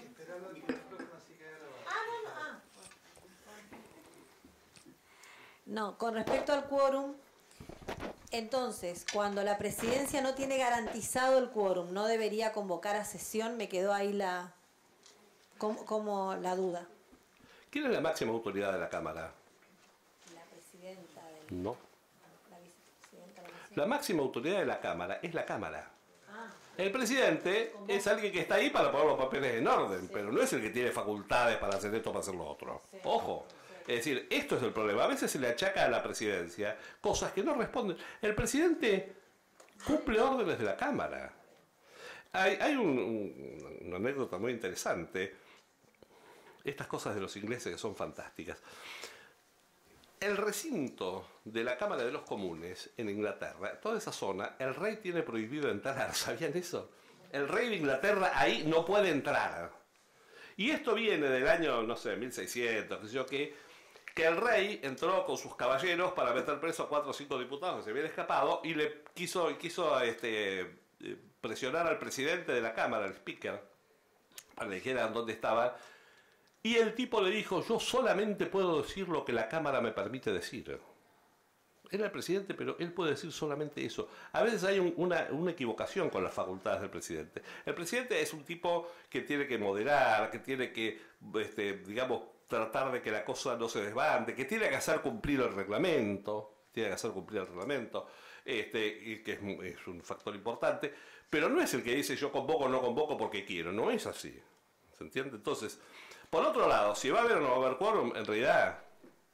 No, con respecto al quórum, entonces, cuando la presidencia no tiene garantizado el quórum, no debería convocar a sesión. Me quedó ahí como la duda. ¿Quién es la máxima autoridad de la Cámara? La presidenta del... No. La vicepresidenta. La máxima autoridad de la Cámara es la Cámara. Ah, El presidente es alguien que está ahí para poner los papeles en orden, pero no es el que tiene facultades para hacer esto, para hacer lo otro. Ojo. Es decir, esto es el problema. A veces se le achaca a la presidencia cosas que no responden. El presidente cumple órdenes de la Cámara. Hay una anécdota muy interesante. Estas cosas de los ingleses que son fantásticas. El recinto de la Cámara de los Comunes en Inglaterra, toda esa zona, el rey tiene prohibido entrar. ¿Sabían eso? El rey de Inglaterra ahí no puede entrar. Y esto viene del año, no sé, 1600, qué sé yo qué, que el rey entró con sus caballeros para meter preso a 4 o 5 diputados que se habían escapado y le quiso presionar al presidente de la Cámara, el speaker, para que le dijeran dónde estaba. Y el tipo le dijo: yo solamente puedo decir lo que la Cámara me permite decir. Era el presidente, pero él puede decir solamente eso. A veces hay una equivocación con las facultades del presidente. El presidente es un tipo que tiene que moderar, que tiene que, digamos, tratar de que la cosa no se desbande, que tiene que hacer cumplir el reglamento, y que es un factor importante, pero no es el que dice yo convoco o no convoco porque quiero. No es así. ¿Se entiende? Entonces, por otro lado, si va a haber o no va a haber quórum, en realidad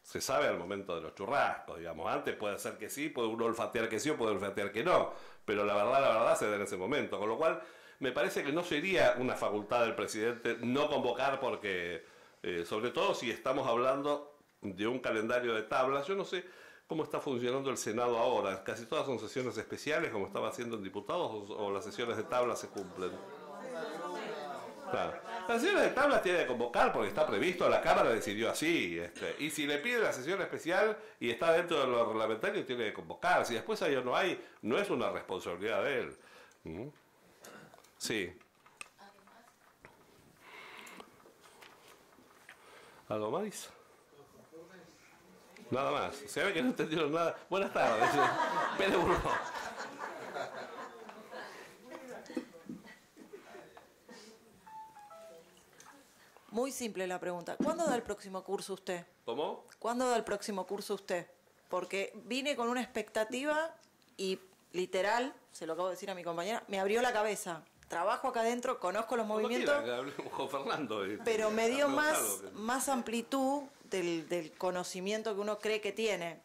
se sabe al momento de los churrascos, digamos. Antes puede ser que sí, puede uno olfatear que sí o puede olfatear que no, pero la verdad se da en ese momento. Con lo cual, me parece que no sería una facultad del presidente no convocar porque, sobre todo si estamos hablando de un calendario de tablas. Yo no sé cómo está funcionando el Senado ahora. Casi todas son sesiones especiales, como estaba haciendo en diputados, o las sesiones de tablas se cumplen. Claro. Las sesiones de tablas tiene que convocar porque está previsto, la Cámara decidió así. Y si le pide la sesión especial y está dentro de lo reglamentario, tiene que convocar. Si después hay o no hay, no es una responsabilidad de él. Sí. ¿Algo más? Nada más. Se ve que no entendieron nada. Buenas tardes. Pérez Burgos. muy simple la pregunta. ¿Cuándo da el próximo curso usted? ¿Cómo? ¿Cuándo da el próximo curso usted? Porque vine con una expectativa y literal, se lo acabo de decir a mi compañera, me abrió la cabeza. Trabajo acá adentro, conozco los movimientos, Que hablemos con Fernando. pero me dio más amplitud del conocimiento que uno cree que tiene.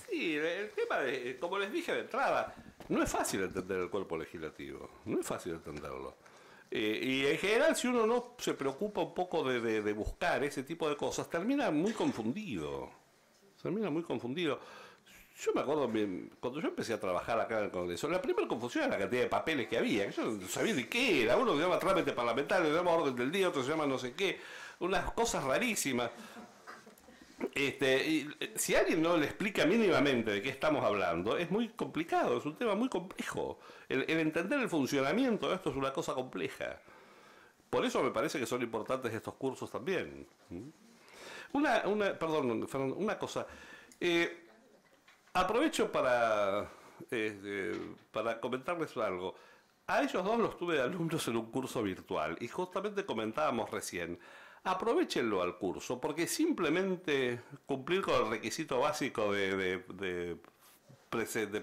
Sí, el tema de, como les dije de entrada, no es fácil entender el cuerpo legislativo, no es fácil entenderlo. Y en general, si uno no se preocupa un poco de buscar ese tipo de cosas, termina muy confundido. Yo me acuerdo, cuando yo empecé a trabajar acá en el Congreso, la primera confusión era la cantidad de papeles que había. Yo no sabía ni qué era. Uno se llama trámite parlamentario, se llama orden del día, otro se llama no sé qué. Unas cosas rarísimas. Y si alguien no le explica mínimamente de qué estamos hablando, es muy complicado, es un tema muy complejo. El entender el funcionamiento de esto es una cosa compleja. Por eso me parece que son importantes estos cursos también. Perdón, Fernando, una cosa. Aprovecho para para comentarles algo. A ellos dos los tuve de alumnos en un curso virtual y justamente comentábamos recién, aprovéchenlo al curso, porque simplemente cumplir con el requisito básico de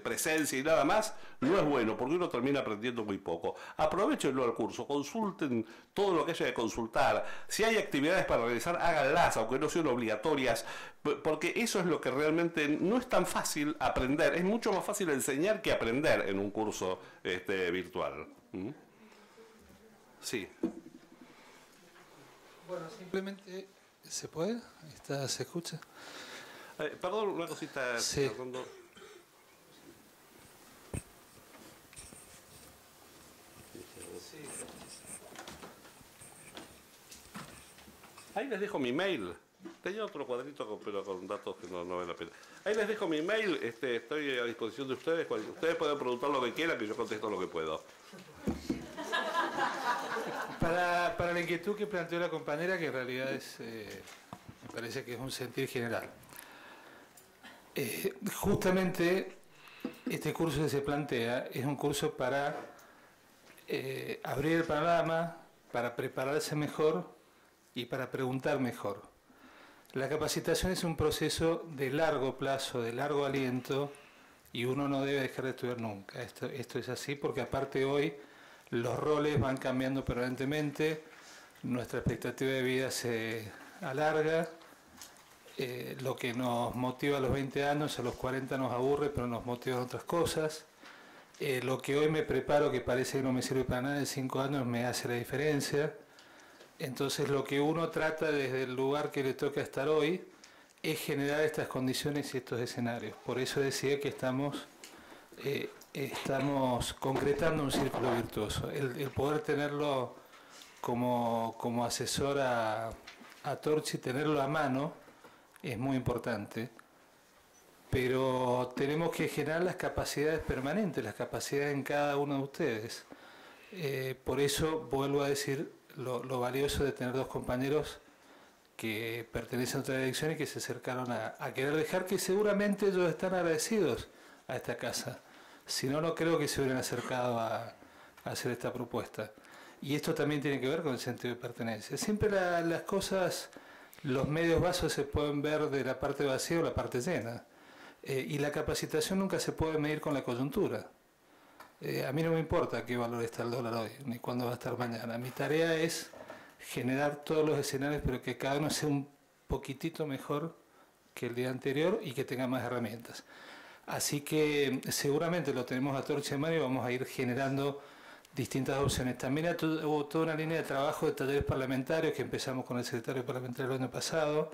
presencia y nada más no es bueno, porque uno termina aprendiendo muy poco. Aprovéchenlo al curso, consulten todo lo que haya de consultar. Si hay actividades para realizar, háganlas, aunque no sean obligatorias, porque eso es lo que realmente no es tan fácil aprender. Es mucho más fácil enseñar que aprender en un curso virtual. ¿Mm? Sí. Bueno, simplemente, ¿se puede? ¿Se escucha? Perdón, una cosita. Sí. Ahí les dejo mi mail. Tenía otro cuadrito, pero con datos que no vale la pena. Ahí les dejo mi mail. Estoy a disposición de ustedes. Ustedes pueden preguntar lo que quieran, que yo contesto lo que puedo. Para la inquietud que planteó la compañera, que en realidad me parece que es un sentir general. Justamente este curso que se plantea es un curso para abrir el panorama, para prepararse mejor y para preguntar mejor. La capacitación es un proceso de largo plazo, de largo aliento, y uno no debe dejar de estudiar nunca. Esto es así porque aparte hoy los roles van cambiando permanentemente, nuestra expectativa de vida se alarga, lo que nos motiva a los 20 años, a los 40 nos aburre, pero nos motivan otras cosas. Lo que hoy me preparo, que parece que no me sirve para nada, en 5 años me hace la diferencia. Entonces lo que uno trata desde el lugar que le toca estar hoy es generar estas condiciones y estos escenarios. Por eso decía que estamos concretando un círculo virtuoso. El poder tenerlo como asesor a Torchi, tenerlo a mano, es muy importante. Pero tenemos que generar las capacidades permanentes, las capacidades en cada uno de ustedes. Por eso vuelvo a decir lo valioso de tener dos compañeros que pertenecen a otra dirección y que se acercaron a querer dejar, que seguramente ellos están agradecidos a esta casa. Si no, no creo que se hubieran acercado a hacer esta propuesta. Y esto también tiene que ver con el sentido de pertenencia. Siempre las cosas, los medios vasos se pueden ver de la parte vacía o la parte llena. Y la capacitación nunca se puede medir con la coyuntura. A mí no me importa qué valor está el dólar hoy, ni cuándo va a estar mañana. Mi tarea es generar todos los escenarios, pero que cada uno sea un poquitito mejor que el día anterior y que tenga más herramientas. Así que seguramente lo tenemos a torcha en mano y vamos a ir generando distintas opciones. También hubo toda una línea de trabajo de talleres parlamentarios que empezamos con el secretario parlamentario el año pasado,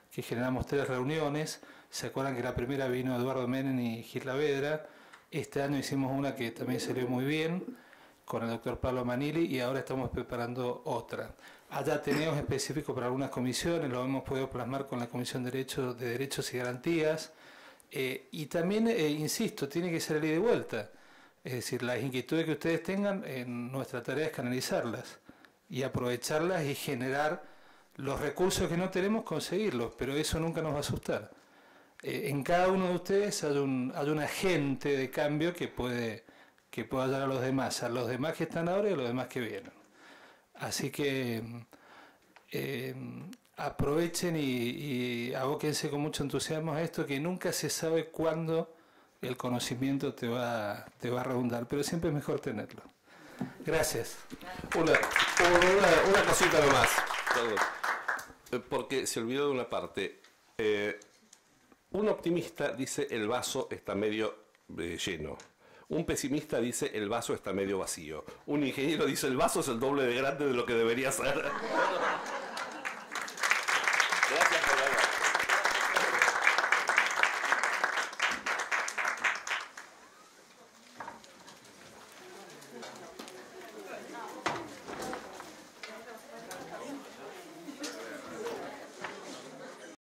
que generamos 3 reuniones. ¿Se acuerdan que la primera vino Eduardo Menem y Gil Lavedra? Este año hicimos una que también salió muy bien, con el doctor Pablo Manili, y ahora estamos preparando otra. Allá teníamos específico para algunas comisiones, lo hemos podido plasmar con la Comisión de Derechos y Garantías, y también, insisto, tiene que ser el ida y vuelta. Es decir, las inquietudes que ustedes tengan, nuestra tarea es canalizarlas y aprovecharlas y generar los recursos que no tenemos, conseguirlos, pero eso nunca nos va a asustar. En cada uno de ustedes hay un agente de cambio que puede ayudar a los demás que están ahora y a los demás que vienen. Así que aprovechen y abóquense con mucho entusiasmo a esto, que nunca se sabe cuándo el conocimiento te va a redundar, pero siempre es mejor tenerlo. Gracias. Una cosita nomás, porque se olvidó de una parte. Un optimista dice el vaso está medio lleno. Un pesimista dice el vaso está medio vacío. Un ingeniero dice el vaso es el doble de grande de lo que debería ser. Gracias por verlo.